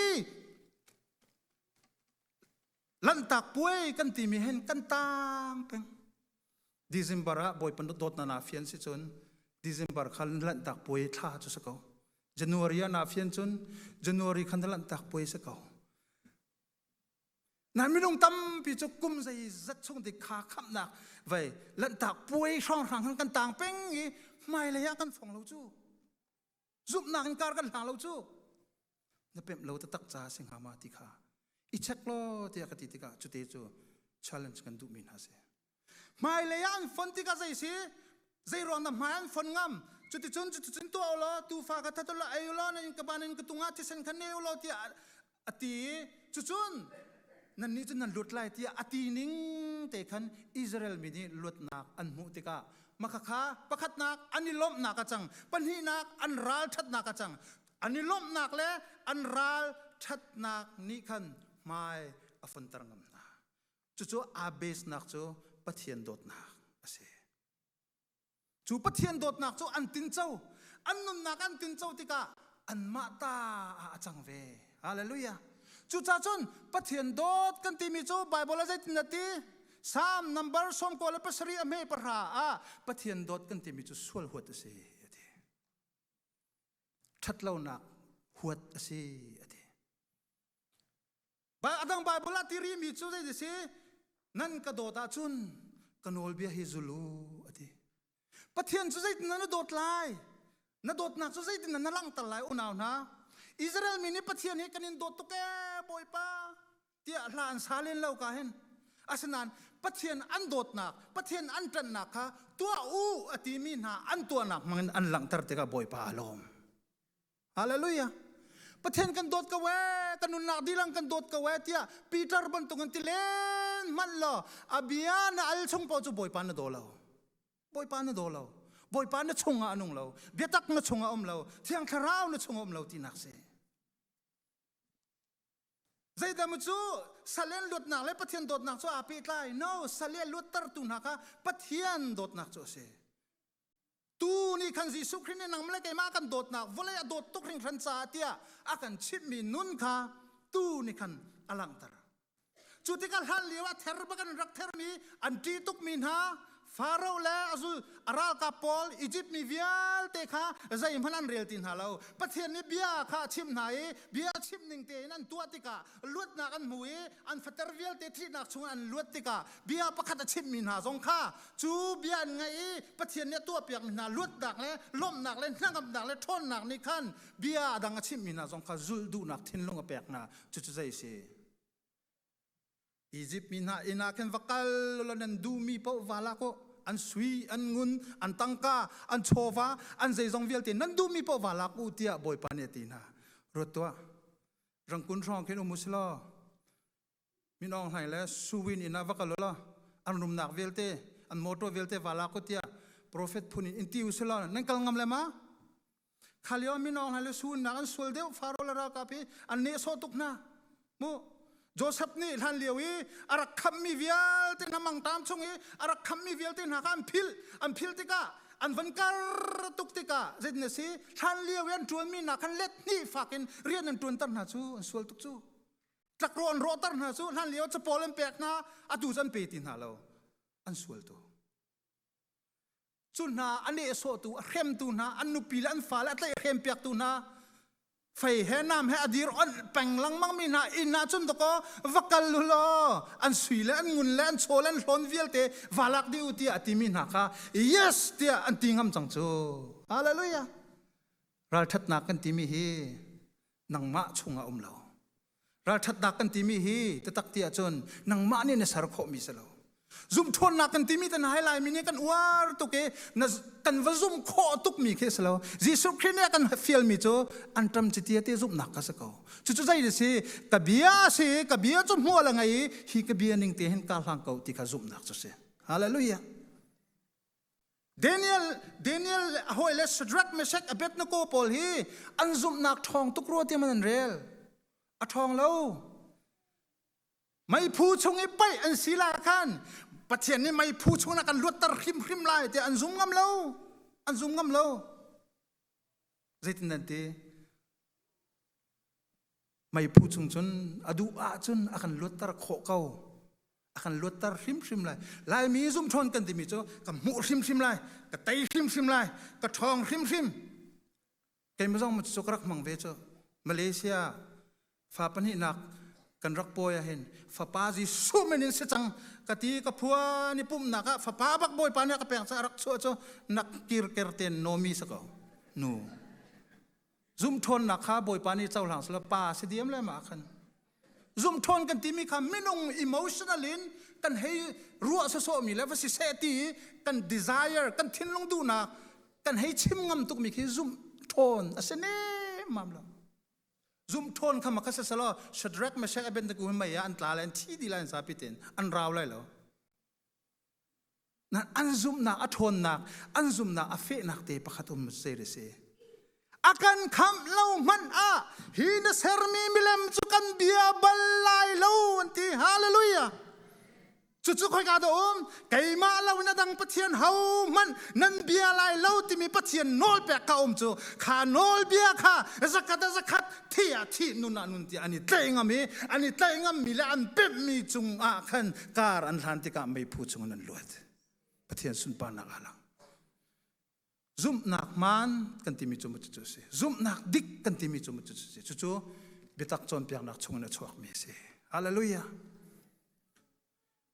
lan tak puai kan ti mi hen kan tang peng December boy pan dot na fian si chun December khan lan tak puai tha chu sakau January na fian chun January khan lan tak puai sakau nan mi dong tam pi chu kum sai zat chung ti kha kham nak vai lan tak puai song rang kan tang peng i mai le ya kan phong lo chu zup na kan kar kan hang lo chu na pem lo ta tak cha sing ha ma ti kha I check lo ti ka ti ka chu te chu challenge kan du min ha se mai le yan fon ti ka zai si zai ron na man fon ngam chu ti chun to lo tu fa ka ta to la ai lo na in ka banin ka tunga ti sen kan ne lo ti ati chu chun nan ni chun nan lut lai ti ati ning te khan Israel mi ni lut nak an mu ti ka makakha pakhat nak anilom nak ka chang panhi nak an ral that nak ka chang anilom nak le an ral that nak ni khan mai afan tarangam na chu abes nak chu pathian dot nak ase chu pathian dot nak chu an tin chau an nun nak an tin chau tika an ma ta a chang ve hallelujah chu cha chun pathian dot kan ti mi chu bible a tin ti Psalm number som ko la pasari ame parha a pathian dot kan ti mi chu sual huat ase ati thatlo nak huat ase ati ba adang bible atiri mi chu dei se nan ka dota chun kanol bia hi zulu ati pathian chu zai na dot lai na dot na chu zai tin na lang tal lai unaw na Israel mini pathian hi kanin dot to ke boy pa ti hlan salen lo ka hen asanan pathian an dot nak pathian an tan nak kha tua u ati mi na an tua nak man an lang tar te ka boy pa alom hallelujah pathian kan dot ka we kanun nak dilang kan dot ka we tia Peter ban tungan ti len man lo abia na al chung po chu boy pa na do lo boy pa na do lo boy pa na chunga anung lo betak na chunga lo thiang tharau na chunga lo ti nak se zai da mu chu salen lut nak le pathian dot nak chu api tlai no salen lut tar tu nak ka pathian dot nak chu se tu ni kan ji su khrin nang le ke ma kan dot nak vole dot to khring khan cha tia akan chip mi nun kha tu ni kan alang tar chu ti kal hal liwa ther ba kan rak ther mi an ti tuk min ha Pharaoh le azul aral ka pol Egypt mi vial te kha zai manan rel tin halo pathian ni bia kha chim nai bia chim ning te nan tua tika lut na kan mui an fatar vial te thi nak chung an lut tika bia pakhat chim min ha zong kha chu bia ngai pathian ne tua piak min na lut dak le lom nak le nangam dak le thon nak ni khan bia dang chim min ha zong kha zul du nak thin long pek na chu zai se Egypt mina ina ken vakal lonan du mi po wala ko an sui an ngun an tangka an chova an zeizong vialte nan du mi po wala ku tia boy panetina rotwa rangkun rong ken umuslo minong hai le suwin ina vakalola an rum nak vialte an moto vialte wala ko tia prophet punin inti uslo nan kal ngam le ma khalio minong hai le sun na an solde faro la ka pe an ne so tuk na mu Joseph ni han liwi ara khammi vial te namang tam chungi ara khammi vial te nakam phil tika an vankar tuk tika zedne si han liwi an tuan mi na khan let ni fakin rian an tuan tar na chu an sual tuk chu takro an ro tar na chu han liwi cha polem pek na atu jan pe tin halo an sual tu chu na ane so tu khem tu na an nu pil an fal atlai khem pek tu na ไฟเฮน้ำเฮอดีรอันแปงลังมังมีนาอินนาจนตะก็วักลุลอันสุยและอันงุนและอันโชและอันหลอนวิลเตวาลักดิอุติอติมินาค่ะ yes เตียอันติงคำจังจูฮาเลลูยาเราทัดนักกันติมิฮีนังมะชุงอาเราเราทัดนักกันติมิฮีตะตักเตียจนนังมะนี่เนสารขมิสลาซุ่มทนนักกันติมิตันไฮไลท์มินี่กันวาร์ตุกเกนัสกันวซุ่มขอตุกมีเคสลาจิสุคริเนี่ยกันฟิลมิโจอันทำจิตยาเตซุ่มนักกันสักเอาจุดใจเดสิกบียาสิกบียาจนหัวละไงฮีกบียานิ่งเตเห็นการหลังเขาที่เขาซุ่มนักจุดเสฮาเลลูยาDaniel หอยเลสดรักเมเชกอเบตนโกปอลฮีอันซุ่มนักทองตุกรัวที่มันเรลอะทองเล่าไม่พูดชงไอ้ไปอันศิลาคันปัจเจกนี่ไม่พูดชงนักกันลวดตะริมริมลายแต่อันซุ่มงำเล่าอันซุ่มงำเล่าใจตินันทีไม่พูดชงจนอดูอาจนอากันลวดตะโคเก้าอากันลวดตะริมริมลายมีซุ่มชนกันที่มีโจกับหมูริมริมลายกับไตริมริมลายกับทองริมริมเกมซ่องมันสุกรักมังเวโจมาเลเซียฟ้าปันหินักกันรักปอยเห็นฟ้าป้าจีสู้ไม่นินเสจังกะตีกับพัวนี่ปุ่มนักฟ้าป้าบักบอยปานเนี่ยกับแปลงสารักชัวชัวนักกิรเกรเตนโนมีสักเอานูซุ่มทนนักข้าบอยปานนี่เจ้าหลังสลับป้าเสียดียมเลยมาคันซุ่มทนกันที่มีคำไม่นงอิโมชันลินกันให้รัวโซมีแล้วว่าสิเสตีกัน desire กันทิ้งลงดูนักกันให้ชิมงำตุกมีคือซุ่มทนอาเสน่มัมละซุ่มทนคำมาคัสสลอชัดรักมาเช็คเบนตะกูไม่ยาอันตราเลนที่ดีเลนสาพิเตนอันราวเลยเหรอนั่นอันซุ่มนักอัทนนักอันซุ่มนักอเฟนักเตปะขัดอุมเซริเซอาการคำเล่ามันฮีนเซอร์มีมิเลมจุกันเบียบัลไลเล่าอันที่ฮาเลลูยาจุดๆคอยกาดไก่มาเล่านาดังปะเทียนเฮามันนั่นเบียไลเล่าที่มีปะเทียนโนลแปะกาจูขาโนลเบียค่ะสักกัดที่นุนนุนที่อันนี้เตงมีอันนี้เตงมีและอันเป็ดมีจุงขันการอันทันที่กาไม่พูดจุงนั้นล้วนปะเทียนสุนปานักอะไรซุ่มนักมันกันที่มีจุดจุดเสียซุ่มนักดิกกันที่มีจุดจุดเสียจุดๆบิตักจนเปียกนักชงนั้นช่วยมีเสียฮาเลลูยา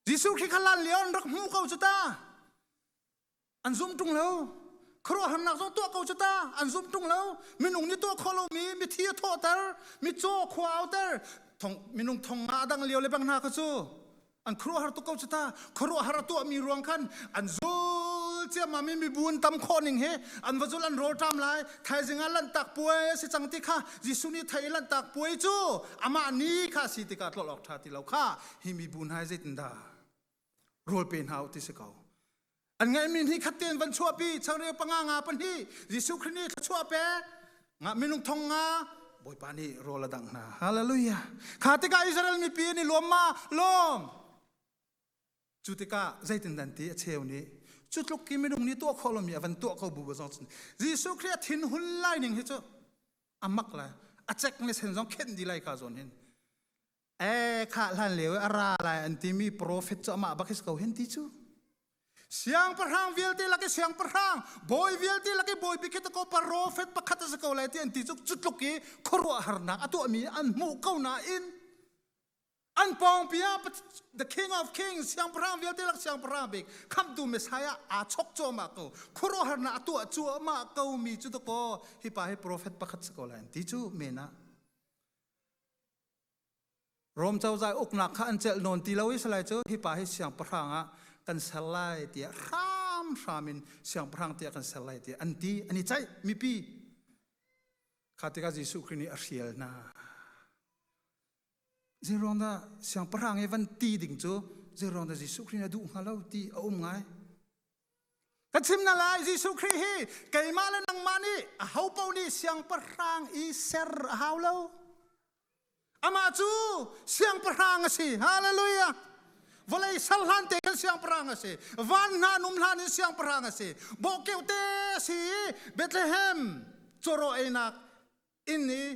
ยิสุขี้ขลันเลี้ยนรักหูเขาจุดตาอันซุ่มตรงแล้วครัวหันนักจงตัวเขาจุดตาอันซุ่มตรงแล้วมีนุ่งนี่ตัวคอลมีเทียทอเตอร์มีโจ้ขวาวเตอร์ทองมีนุ่งทองมาดังเลี้ยวเลยบางนาเขาจูอันครัวหาตัวเขาจุดตาครัวหาตัวมีรวงขันอันซูเจ้ามามีบุญตำคนหนึ่งเฮอันวัจุลันโรตามไลไทยจิงลันตักป่วยสิจังติค่ะยิสุนีไทยลันตักป่วยจูอามานี้ค่ะสิติกาตลอดท่าที่เราค่ะฮิมีบุญให้จิตดาโรลเป็นหาวที่สกาวอันไงมินที่ขัดเตียนวันชั่วปีช่างเรียปังงาปันที่ยิสุครินีชั่วเป๊ะงามินุงทองงาบอยปานีโรลดังนาฮาเลลูยาข้าติกาอิสราเอลมีปีนี่ลมมาลมจุติกาใจตินดันตีเชวนี้จุดลุกกิมินุงนี้ตัวเขาลมีวันตัวเขาบุบซอนยิสุคริสทินหุ่นไล่หนึ่งเหรออามักเลยอาเจ็กเนี่ยเห็นสองเข็นดีไล่ข้าซอนเห็นข้าหลานเหลวอะไรอันที่มีโปรเฟตจะมาบักสเขาเห็นที่จูเสียงประหังวิลตีลักเสียงประหังบอยวิลตีลักบอยบิคิตก็โปรเฟตประคัตสเขาเลยที่อันที่จุดลุกกี้ครัวหานักตัวมีอันมูเขาหน้าอินอันปองพิอา the king of kings เสียงประหังวิลตีลักเสียงประหังบิกคำดูเมสไซอาอาชกโจมาเขาครัวหานักตัวจัวมาเขามีจุดก็ฮิปาให้โปรเฟตประคัตสเขาเลยที่จูเมนะรวมเจ้าใจอกหนักข้าอันเจลนนตีเราอิสราเอลที่ป่าให้เสียงประหังกันสลายเตียรามมินเสียงประหังเตียกันสลายเตียอันนี้ใจมีปีข้าติกาจิสุครินีอาเซียลนะเจรอนดาเสียงประหังเอวันตีดิ่งโจเจรอนดาจิสุครินีดูฮาเลาตีเอาไงกัดซิมนาลายจิสุครินีไก่มาและนังมานี่เฮาเป้านี่เสียงประหังอีเซอร์ฮาวเลาอามาจูเสียงประหังสิฮาเลลูยาวลัยสัลลันเตกันเสียงประหังสิวันนานุมลานิเสียงประหังสิบอกเกวเตสิเบธเลเฮมจโรเอนักอินนี้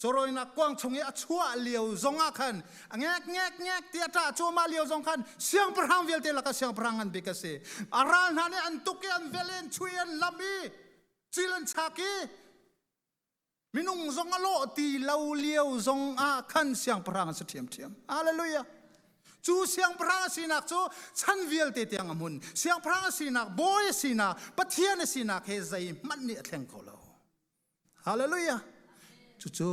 จโรเอนักกวางชงเอชัวเลียวจงอาคันแงกเตียตาชัวมาเลียวจงคันเสียงประหังเวลเตลักเสียงประหังอันเบกเสอารันฮันเนอันตุกอันเวเลนชวยอันลามีจิลันชากี มินุงซงอโลตีเลาเลียวซงอาขันเสียงพระงเสถียมเทียมฮาเลลูยาจูเสียงพระสินักจูฉันเวียลเตียงมุนเสียงพระสินักบอยสินักปะเทียนสินักเฮใจมันนี่แทงเขาเราฮาเลลูยาจู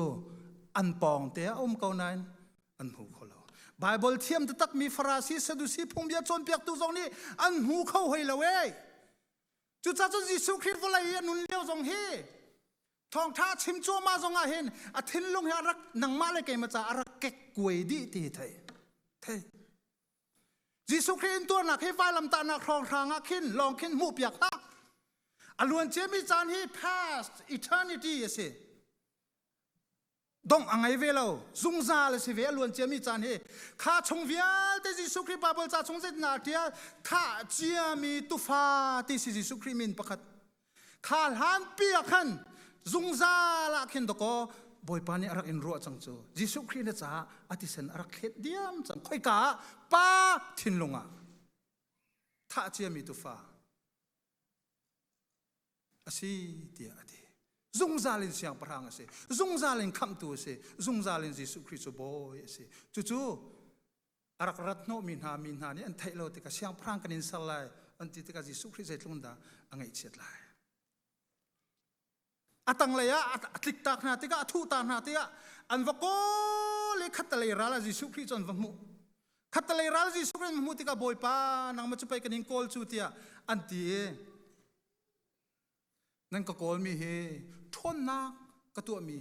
อันปองเตียเกานันอันหูเขาเราไบเบิลเทียมตักมีฟราซีสดุสีพงเบียจนเปียกตุจงนี้อันหูเขาให้เราเว้ยจูจ้าจนยิสุคริสต์วลัยนุนเลี้ยวจงเฮทองท่าชิมจัวมาจงอาเห็นอาทินลงให้อารักนังมาเลยเกมาจ่าอารักเก็กกวยดีตีไทยยิสุคริสต์ตัวนักให้ไฟลำตานักทองทางอาขินลองขินหูเปียกฮักอลวนเจมิจานให้ past eternity สิดงอังไงเวลาซุงซาเลยสิเวลวนเจมิจานให้ข้าชงเวียลแต่ยิสุคริสต์บาเบิลจ่าชงเสนาเทียข้าเจียมีตุฟาที่สิยิสุคริสต์มินประคัดข้าหันเปียกขันซุงซาละขินตะโกบอยปานี่อารักอินรัวจังจูยิสุคริสต์จ้าอธิเซนอารักเฮ็ดเดียมจังค่อยกาป้าทินลงอ่ะถ้าเจียมีตุฟาอาศัยเดียอดีซุงซาลินเสียงพระงเสซุงซาลินคำตัวเสซุงซาลินยิสุคริสต์บอยเสจู่อารักรัตโนมินหานี่อันไทยเราติกาเสียงพระกันอินสลายอันติกายิสุคริสต์ลุนดาอังไงเฉียดลายอัตังเลยอะอัติกตักนาติกาทูตานาติกาอันวโกเลขัตเลยราลายิสุคริสต์อันวมุขัตเลยราลายิสุคริสต์มุติกาบอยปานังมาจุไปกันอินโกลชูติยาอันตีนั่นก็โกลมีเฮทนนักก็ตัวมี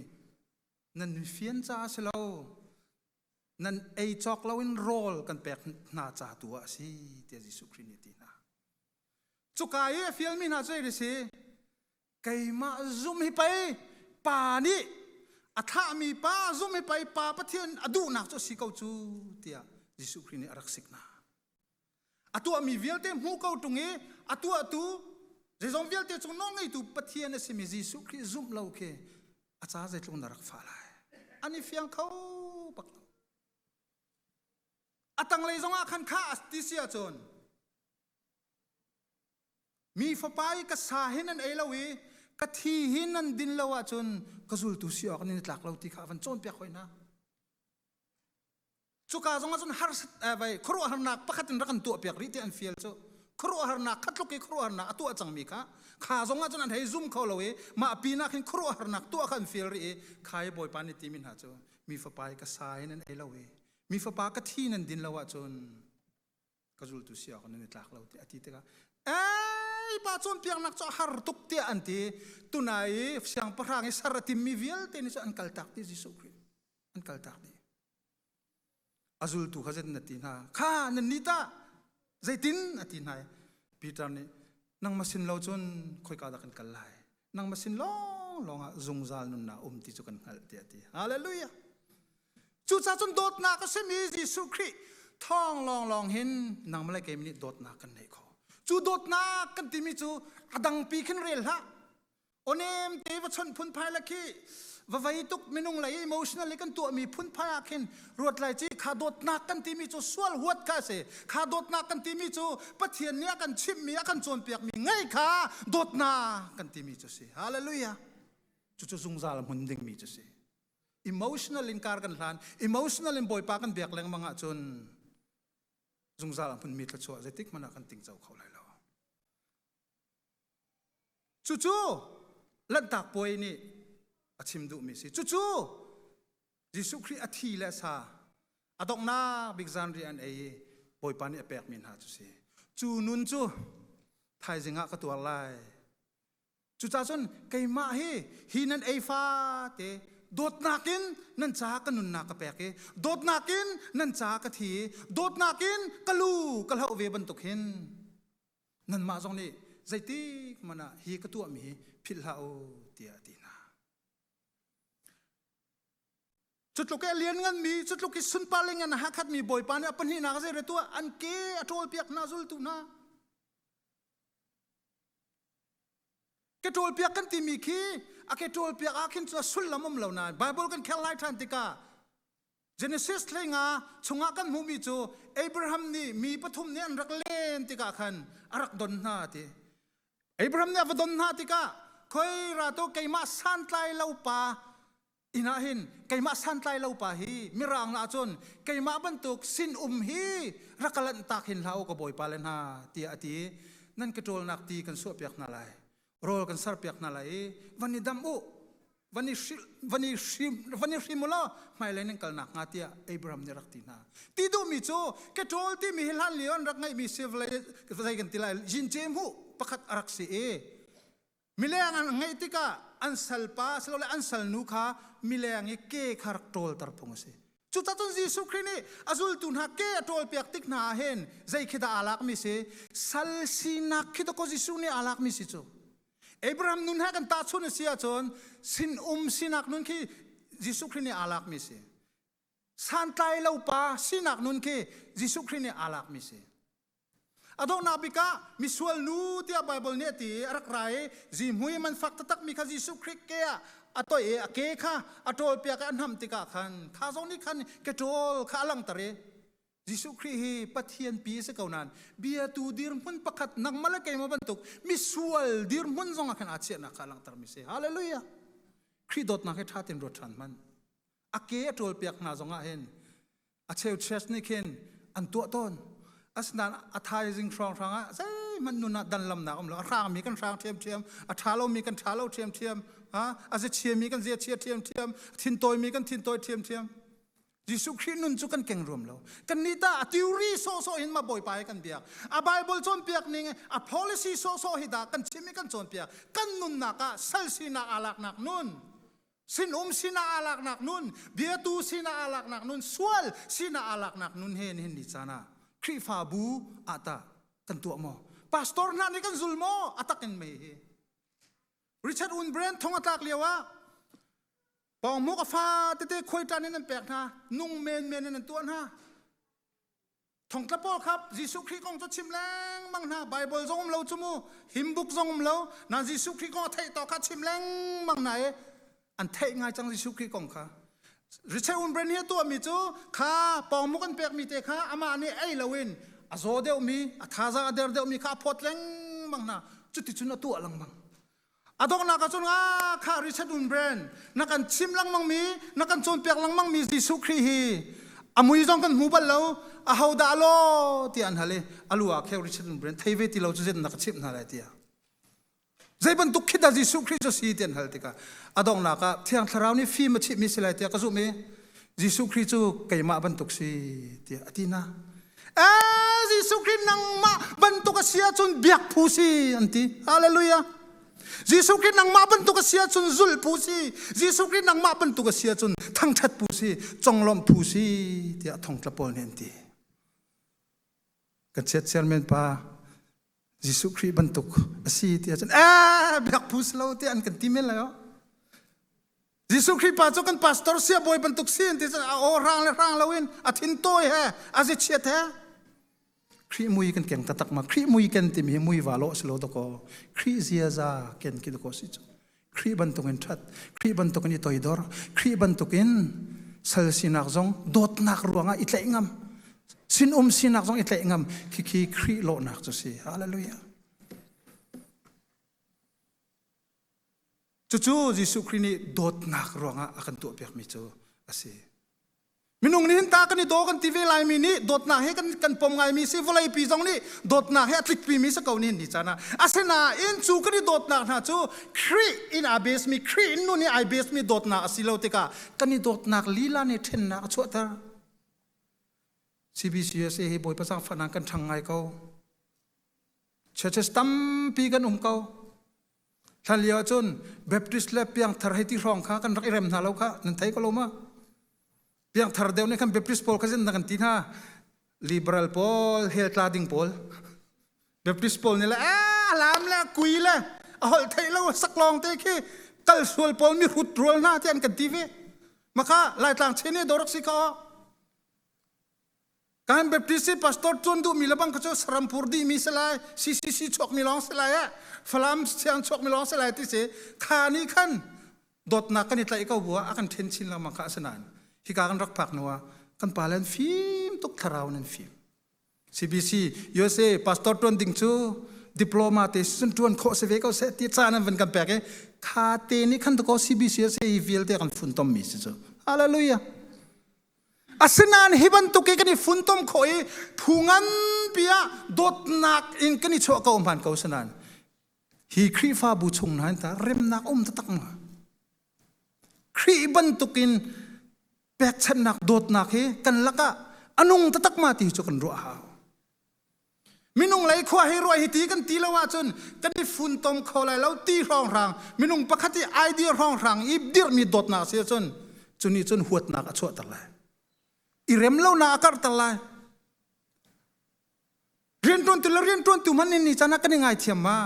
นั่นเฟียนจ้าเสลานั่นไอจอกเราอินโรลกันแปกนาจ้าตัวสิเตียยิสุคริสต์นี่ตีนะจุกายเฟียลมีนาใจดิสิไก่มาซุ่มให้ไปป่านี่อัฐามีป่าซุ่มให้ไปป่าปะเทียนอดูนักจะสิเกาจูเตียยิสุคริสต์นี่รักสิกนาอัตัวมีเวียลเต็มหูเกาตรงนี้อัตัวเรื่องเวียลเต็มจงน้องไอ้ตัวปะเทียนสิมียิสุคริสต์ซุ่มเราเคอาจารย์จะลงนรกฟ้าเลยอันนี้เฟียงเขาปักอัตังเลยจงอาคันข้าติเสียจนมีฟ้าไปกษาหินันเอลวีกะทีหินันดินลาวจนกษุลตุสิออกนี่หลักเราที่ข้าวันจนเปียกไว้นะจุกาจงอาจนฮาร์สไปครัวฮาร์นักปักตินรักันตัวเปียกริเตอันเฟียลโจครัวฮาร์นักขัดลุกครัวฮาร์นักตัวจังมีค่ะข้าจงอาจนอันให้ซุ่มเขาเลยมาปีนักหินครัวฮาร์นักตัวขันเฟียลรีข้าบอยปานิติมินหาโจมีฟ้าไปกษาหินันเอลวีมีฟ้าไปกะทีนันดินลาวจนกษุลตุสิออกนี่หลักเราที่อธิตกาป้าจนเพียงนักจะหารุกเตียอันที่ตุนายเสียงพระงสารติมีเวลเตนิสอันกัลตักที่ยิสุคริสต์อันกัลตักดีอาจุลตุขจันนัตินาข้านันนิตาใจตินนัตินายปีตานี่นังมาสินเราจนคอยกาดักันกัลไลนังมาสินลองจงซาลนุนนาที่จุกันกัลเตียตีฮาเลลูยาจุดซาจนโดดนักก็เสมียิสุคริสต์ท่องลองเห็นนังมาเลยเกมนี้โดดนักกันในเขาจูโดดนักกันที่มีจูอดังปีขึ้นเรียลฮะโอเนมเทวชนพุนพายละคีว่าไว้ตุกมินุงไหล emotional กันตัวมีพุนพายอาคินรวดไหลจีขาโดดนักกันที่มีจูสวลหัวดกาเสขาโดดนักกันที่มีจูปะเทียนเนี้ยกันชิมมีกันโจนเปียกมีไงขาโดดนักกันที่มีจูเสฮาเลลูยาจูซุงซาลมุนดิงมีจูเส emotional ลินการกันหลาน emotional ลินบอยปากันเบียกแรงมังอาจนซุงซาลมุนมีกระชัวจะติ๊กมันกันติงเจ้าเขาไหลจู่ๆลันตักป่วยนี่อาชิมดูมิสิจู่ๆยิสุคริสต์อธิเลสาอดอกนาบิกซานเรียนป่วยปานี่เปียกมินหาจุสิจู่นุนจู่ไทยจิงะก็ตัวลายจู่จ้าจนไก่มาฮีนันฟ้าเตโดดนักินนั่นจ้ากันนุนนักเปียกโดดนักินนั่นจ้ากะทีโดดนักินกะลูกะเฮาเวบันตุกหินนั่นมาจงนี่ใจตีมันอะฮีก็ตัวมีพิลาโอเตียตีนาจุดลูกเลี้ยงเงินมีจุดลูกสุนปาลิงกันหักขัดมีบ่อยปานเนี่ยปัญหาหนักเสียตัวอันเกะโทลเปียกนาซุลตุนาเกะโทลเปียกกันที่มีขี้อะเกะโทลเปียกอาคินจะสุลละมุมเหล่านั้นไบเบิลกันแค่ไล่ทันติกาเจเนซิสเลยงาชงอากันมุมีจูอับราฮัมนี่มีปฐุมเนี่ยรักเล่นติกาขันอารักดอนนาติอับราฮัมเนี่ยวัดดอนนาติกาคอยราโตไกมาสันไลเล่าป่า inahin kay ma santlay law pa hi mirang na chon kay ma bantuk sin hi rakalan takin lau ka boy palen ha ti ati nan ketol nak ti kan so piak na lai rol kan sar piak na lai vani dam u vani shimula mai lenin kal nak ngatia Abraham ni raktina ti do mi cho ketol ti mi hilan lion rak ngai mi civilization kan tilai jin jem hu pakat arak si mileang ngai tika ansal pa selo ansal nu kha mileang ke kharak tol tar phungse chuta ton jisu khrini azul tun ha ke tol piak tik na hen zai khida alak mi se sal sinak khida ko jisu ni alak mi si chu Abraham nun ha kan ta chun sia chon sin sinak nun ki jisu khrini alak mi se san tai lo pa sinak nun ki jisu khrini alak mi se adong nabika misual nu tia Bible ne ti arak rai ji hui man fakta tak mi kha jisu khrik ke ato ke kha atol pia ka anham tika khan kha zong ni khan ke tol kha lang tare jisu khri hi pathian pi se kaunan bia tu dir mun pakhat nang mala kai ma bantuk misual dir mun zong khan ache na kha lang tar mi se hallelujah khri dot na ke thatin ro than man ake atol piak na zonga hen acheu church ni khen an to ton asnan athai jing throng thranga sai man nuna dan lam na lo rang mi kan rang thiam athalo mi kan thalo thiam ha as a chia mi kan zia chia thiam thin toy mi kan thin toy thiam jisu khri nun chu kan keng rom lo kan nita theory so in ma boy pai kan biak a bible chon piak ning a policy so hi da kan chimi kan chon piak kan nun na ka sal sina alak nak nun sin sina alak nak nun bia tu sina alak nak nun sual sina alak nak nun hen ni chana khri fa bu ata kan tu mo pastor na ni kan zulmo atakin me hi Richard Unbrand thong atak lewa pong mo ka fa te khoi tan nen pek na nung men nen tuan ha thong tla pol khap jisu khri kong to chim leng mang na bible zong lo chumu him book zong lo na jisu khri kong thai to kha chim leng mang na an thai ngai chang jisu khri kong kha Richard Unbrand he to mi chu kha pong mo kan pek mi te kha ama ni ai lawin azo deu mi athaza der deu mi kha phot leng mang na chuti chuna tu alang mang adok na ka chon nga kha Richard Unbrand na kan chim lang mang mi na kan chon pek lang mang mi jisu khri hi amui jong kan mubal lo a hauda lo ti an hale alua khe Richard Unbrand theive ti lo chu jet na ka chim na la tia zai ban tuk khida jisu khri jo si ten hal tika adok na ka thiang tharau ni fi ma chi mi silai tia ka zu me jisu khri chu keima ban tuk si tia atina jisu khri nang ma ban tuk ka sia chun biak phu si anti hallelujah jisu khri nang ma ban tuk ka sia chun zul phu si jisu khri nang ma ban tuk ka sia chun thang that phu si chonglom phu si tia thong tla pol nen ti ka chet chairman pa jisu khri ban tuk asi tia chun biak phu slo ti an kan ti mel la yo jisu khri pa cho kan pastor sia boy ban tuk sin ti o rang lawin athin toy he azi chet he khri mui kan keng tatak ma khri mui kan ti mi mui walo slo to ko khri zia za ken ki ko si chu khri ban tuk en that khri ban tuk ni toy dor khri ban tuk in sal sinak zong dot nak ruanga itlai ngam sin sinak zong itlai ngam ki khri lo nak chu si hallelujah chu jisu khri ni dot nak ruanga akan tu pek mi chu ase minung ni hinta kan ni do kan tv lai mi ni dot na he kan pom ngai mi si volai pi jong ni dot na he atlik pi mi sa ko ni chana asena in chu kan ni dot na chu khri in abes mi khri in no ni abes mi dot na asilo te ka kan ni dot na lila ni then na chu ta cbcs he boy pa sang fana kan thang ngai ko churches tam pi kan ko thalia chun baptist le piang thar hai ti rong kha kan rak rem na lo kha nan thai ko lo ma piang thar deu ne kan baptist pol khazen na kan tin ha liberal pol hel clading pol baptist pol ne la alam la kui la hol thai lo saklong te khi kal sul pol mi hut rol na tian kan ti ve maka lai tlang chene dorak si ka kan baptist pastor chon du mi labang ka cho sarampur di mi salai si chok mi long salai falam siang chok mi long salai ti se khani khan dot na kan itlai ka bua akan then chin la maka sanan hikakan rak pak noa kan palan film tuk tharau nan film cbc USA pastor ton ding chu ดิปโลมาติสุนทวนโคเสเวก็เสติจานันวันกันแปกคาเตนี่ขันตะก็ซีบีเซียเซอีวิลเตกันฟุนตอมมิสิจ้ะฮาเลลูยาอาสนานฮิบันตุกกันนี่ฟุนตอมโคยพุงันเปียดดนักอินกันนี่ชัวก็อมพันเขาสนานฮีครีฟ้าบุชงนั้นแต่เริ่มนักตะตักมาครีบันตุกินแปกชันนักโดดนักเฮกันละกะอนุงตะตักมาที่จุกันรัวหามินุงไหลขวาให้รวยให้ตีกันตีละว่าจนกันที่ฝุ่นตมเขาไหลแล้วตีร้องรังมินุงปกติไอเดียร้องรังอีเดียมีโดดนักเสียจนนี่จนหัวนักชั่วตะไลอีเร็มเล่านักตะไลเรียนต้นตุลเรียนต้นตุมันนี่จะนักกันยังไงเทียมมา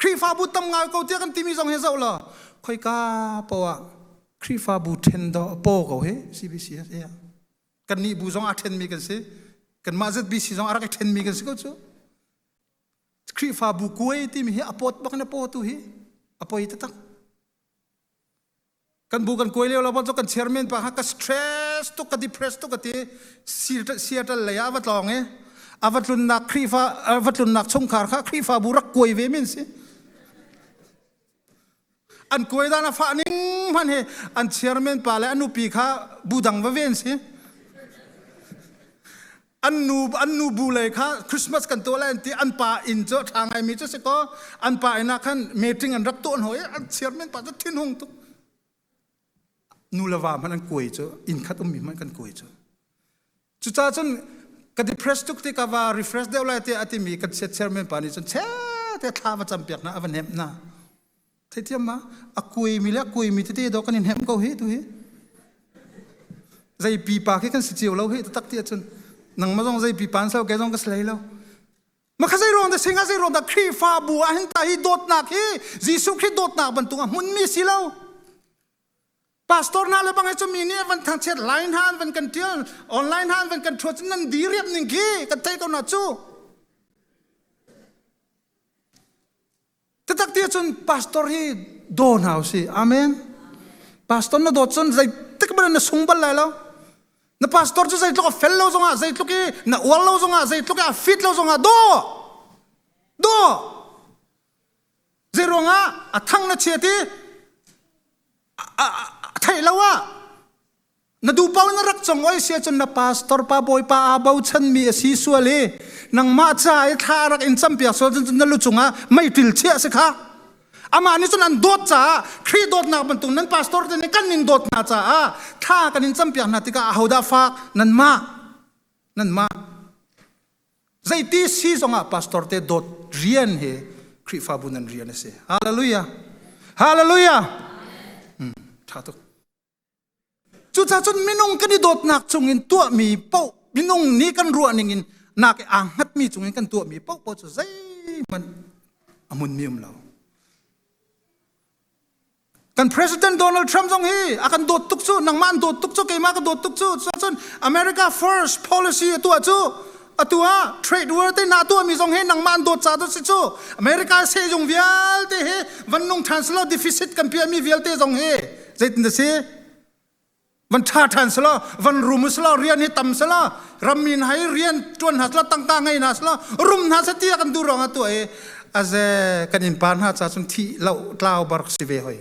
ครีฟ้าบุตรทำงานเขาเจ้ากันที่มีสองเฮซ่าละค่อยกาปะครีฟ้าบุตรเทนดอโปเขาเฮซีบีซีเอกันนี่บุษงอาเทนมีกันสิกันมาจัดบีซีสองอารักเทนมีกันสิก็ชูครีฟ้าบุกวยที่มีเฮอปอดบักนะปอตุเฮอปอยตะตักกันบุกันกวยเลี้ยวเราบอกกันเชอร์แมนปะฮักกันสเตรสตุกกันดิเพรสตุกกันที่เสียตัลเลยอาวัตลองเฮอาวัตลุนนักครีฟ้าอาวัตลุนนักชงขาร์ค่ะครีฟ้าบุรักกวยเวมินสิอันกวยดานาฟ้านิ่งมันเฮอันเชอร์แมนปะเลยอันนูปีข้าบูดังเวมินสิอันนูบูเลยค่ะคริสต์มาสกันตัวแรกที่อันป่าอินเจอทางไอมีเจ้าสิก็อันป่าอินักขันเมติงอันรักตัวหอยอันเชียร์แมนป่าจะทิ้งหงตุนูละว่ามันอันกวยเจ้าอินขัดมีมันกันกวยเจ้าจุดจ้าจนกันดิเพรสตุกที่กว่ารีเฟรชเดวไลที่อติมีกันเชียร์แมนป่านี่จนเช่แต่ท้ามาจำเปียกนะอวันเห็บนะเทียมมาอักวยมีแล้วกวยมีที่ดอกกันเห็บก็เฮตุเฮใจปีปากกันสิเจียวเราเฮตตักเตียจนนังมาจงใจปีปันเสาแกจงก็สลายแล้วมาข้าใจรองแต่สิ่งข้าใจรองแต่ครีฟ้าบัวเห็นตาฮีโดดนักฮียิสุคริสโดดนักบรรทุกหุ่นมีสิแล้วพาสตอร์น่าเลยบางไอ้จะมีเนี่ยวันทางเช็ดไลน์ฮันวันกันเที่ยวออนไลน์ฮันวันกันทัวร์นั่นดีเรียบหนึ่งกี้กันเตะกันหน้าจูแต่ตักเดียจนพาสตอร์ฮีโดนเอาสิอาเมนพาสตอร์น่ะโดดจนใจตึกมันน่ะส่งบอลเลยแล้วna pastor tu zait lo fel lo zonga zait lo ki na wal lo zonga zait lo ki fit lo zonga do zeronga athang na cheti thai lawa na du paw na rak chong oi sia chon na pastor pa boy pa abau chan mi si suale nang ma cha ai tharak in champia so chon na lu chunga mai til chia se khaอามานี่ส่วนนั้นโดดจ้าครีโดดนักบรรทุกนั้นพาสตอร์เนี่ยกันนินโดดนาจ้าถ้ากันนินจำเปียกนาติกาเอาดาฟักนั่นมาใจที่ซีสงะพาสตอร์เตโดดเรียนเฮครีฟ้าบุญนั้นเรียนเสียฮาเลลูยาฮาเลลูยาท้าตุจุดจ้าจนมินงกันนิโดดนักจงอินตัวมีเป้ามินงนี้กันรัวนิงินนักอ่างหัดมีจงอินกันตัวมีเป้าจุดใจมันอามุนมีเรากันประธานโดนัลด์ทรัมป์ทรงฮีอากันโดดตุกจูนังมันโดดตุกจูเกมากันโดดตุกจูส่วนอเมริกา first policy ตัวจูตัว trade war ที่นาตัวมีทรงฮีนังมันโดดจ้าตัวสิจูอเมริกาเสียจงเวียลเตฮีวันนุ่ง transfer deficit กันเพียมีเวียลเตทรงฮีใจตินเดซีวันท่า transfer วันรูมุสลาเรียนให้ต่ำสลารามินให้เรียนจวนหัสละต่างๆให้นาสละรุมนาสติกันดูรองตัวอาเจกันอินปานหาจ้าจงที่เราเล่าบาร์กสิเวหอย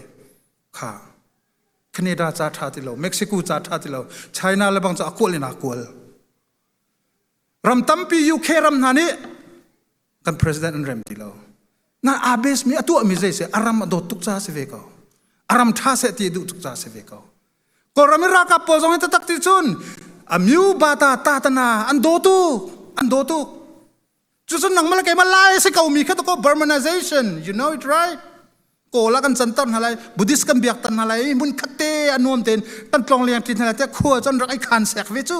ค่ะแคนาดาจะท่าที่เราเม็กซิโกจะท่าที่เราไชน่าและบางจะอากวลินักวลรำตั้มปียูเครำนานี่กันประธานอันเริ่มที่เราน่าอาเบสมีตัวมีใจเสียอารามโดดตุกจ้าเสวกเอาอารามท่าเสตีดูตุกจ้าเสวกเอาก็รามิรักกับปอซงให้ตักติจุนอามิวบาตาตาตนาอันโดตุจุดนังมาละแกมาไล่สิเขามีแค่ตัวก็ Burmanization you know it rightโกละกันสันตันอะไรบุดิสกันเบียกตันอะไรมุนคัตเตอันนวมเต็นตันกลองเลียงตินอะไรแต่ขั้วจนรักไอ้ขันแสกเวจู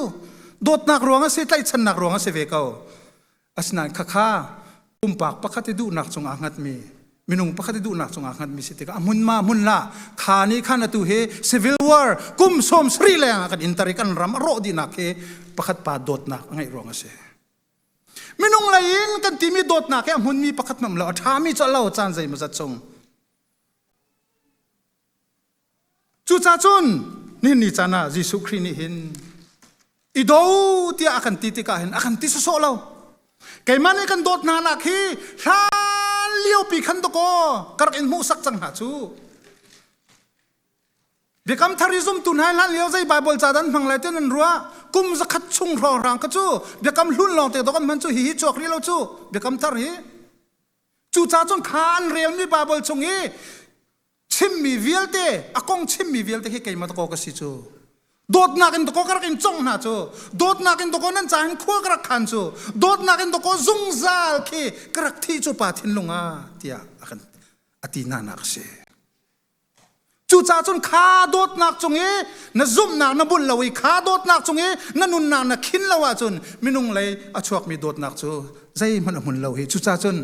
โดดนักรวงเสียใจฉันนักรวงเสียเวกเอาอาสนันข้าปุ่มปากปะคัติดูนักจงอ่างหัดมีนุ่งปะคัติดูนักจงอ่างหัดมีสิติกามุนมามุนละขานี้ขันตุเฮ civil war กุมสมสรีแรงกันอินตริกันรำโรดีนักเฮปะคัดปาโดดนักไงรวงเสียมีนุ่งเลยอินกันที่มีโดดนักแค่มุนมีปะคัดมั่มละท้ามีจะเล่าจานใจมาจัดจงจุดจ้าจุนนี่จานะยิสุครินี่เห็นอีโดที่อาคันติติกาเห็นอาคันติสุโซเรา ไก่มันนี่กันโดดนานักฮีชาเลี้ยวปีขันตะโกกระกินมูสักจังหาจูเดี๋ยวคำทาริซุมตุนให้ล้านเลี้ยวใจไบเบิลจาดันพังเลยเต้นรัวกุมสักขัดชุงรอรังก็จูเดี๋ยวคำลุ่นลองเตะตะกันมันจูฮิจวกรีเราจูเดี๋ยวคำทารีจูจ้าจนขานเรียนนี่ไบเบิลชงฮีชิมมีเวลเตะอากงชิมมีเวลเตะให้ไก่มาตะโกก็สิจูโดดนักอินตะโกกระกินจงหาจูโดดนักอินตะโกนั่นจ่ายขั้วกระขันจูโดดนักอินตะโกซุงซาลคีกระที่จูปาทินลงอ่ะเตียอากันอตินานักเสจูจ้าจนขาโดดนักจงเอน่ะซุ่มนักน่ะบุญละวิขาโดดนักจงเอน่ะนุนนักน่ะขินละว่าจนมินุงเลยอชวกมีโดดนักจูใจมันอมุนละวิจูจ้าจน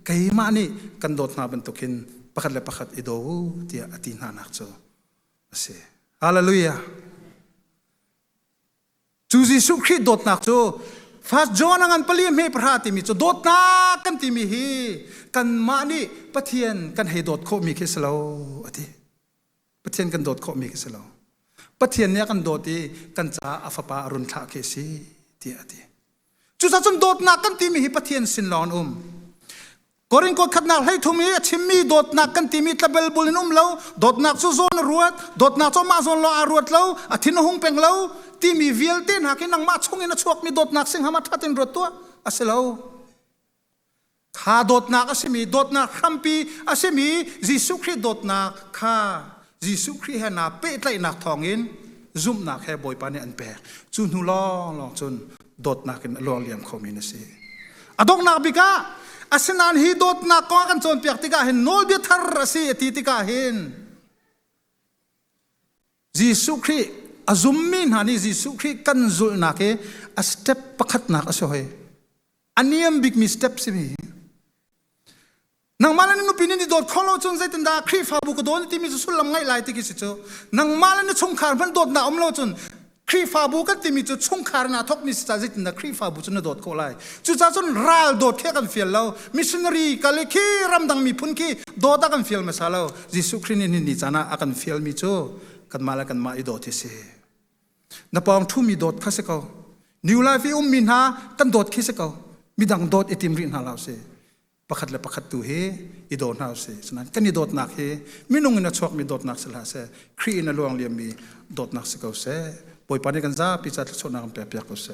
ไก่มานี่กันโดดนักเป็นตุกินประคัดเลยประคัดอิโดเตียอตินานักจูเสฮาเลลูยาจูจิสุคริโดดนักจูฟาสจอนังอันเปลี่ยนให้พระติมิจูโดดนักกันติมิฮีกันมานี่ปะเทียนกันให้โดดโคมีคิสโลอติปะเทียนกันโดดโคมีคิสโลปะเทียนเนี่ยกันโดดที่กันจ้าอัฟปาอรุณทาเคสีที่อติจูจะจนโดดนักกันติมิฮีปะเทียนสินลอนกอริงก็ขัดนักให้ทุ่มีชิมมีโดดนักกันติมิตะเบลบุลินุมเลาโดดนักซูโซนรวดโดดนักโซมาโซนลออารวดเลาอธินหงเป็งเลาที่มีเวลเต้นหากินนังมาชงอินะชวกมีโดดนักสิงหามาทัดเต็นรถตัวอาเซลาข้าโดดนักอาเซมีโดดนักคำปีอาเซมีจิสุคริโดดนักข้าจิสุคริเฮนาเปิดไลนักทองอินซุ่มนักแค่บอยปานี่อันแปะจุนหูลองจนโดดนักกันลองเลี้ยมเขามีนะสิอดงนักบิกาอาเซนันฮีโดดนักก็กันจนเปียกติกาเห็นโนลเบียทาร์สีตีติกาเห็นจิสุคริอาซุมมินฮานี่จิสุคริกันจุลนักเออสเต็ปประคัดนักอาศัยอันนี้ยังบิ๊กมีสเต็ปสิมีนังมาลนี่นุปินินดีโดดข้อเราจนใจตันดาครีฟาบุกโดนที่มีสุลลัมไงไล่ติกิสิโจนังมาลนี่ชงคาร์มันโดดหน้าอมเราจนครีฟาบุกันที่มีจุดชงคาร์นาทกมีสิจ่าใจตันดาครีฟาบุจนโดดโคไลจุดจ่าจนรัลโดดแค่กันเฟียลเรามิชชันนารีกัลเลคีรำดังมีพุนคีโดดกันเฟียลมาซาเราจิสุครินินนี่จานะอากันเฟียลมีโจกันมาแล้วกันมาอีโดที่เสนับปองทุ่มีโดดข้าศึกเอานิวไลฟ์มินหากันโดดข้าศึกเอามีดังโดดไอติมรินหาเราเสประคัดและประคัดตัวเฮอีโดดเราเสฉะนั้นกันอีโดดหนักเฮมินุ่งอินะชวกมีโดดหนักสละเสครีอินะลวงเลียมมีโดดหนักสกเอาเสปอยปานิกันซาพิจารณาชนนักเปียกๆก็เส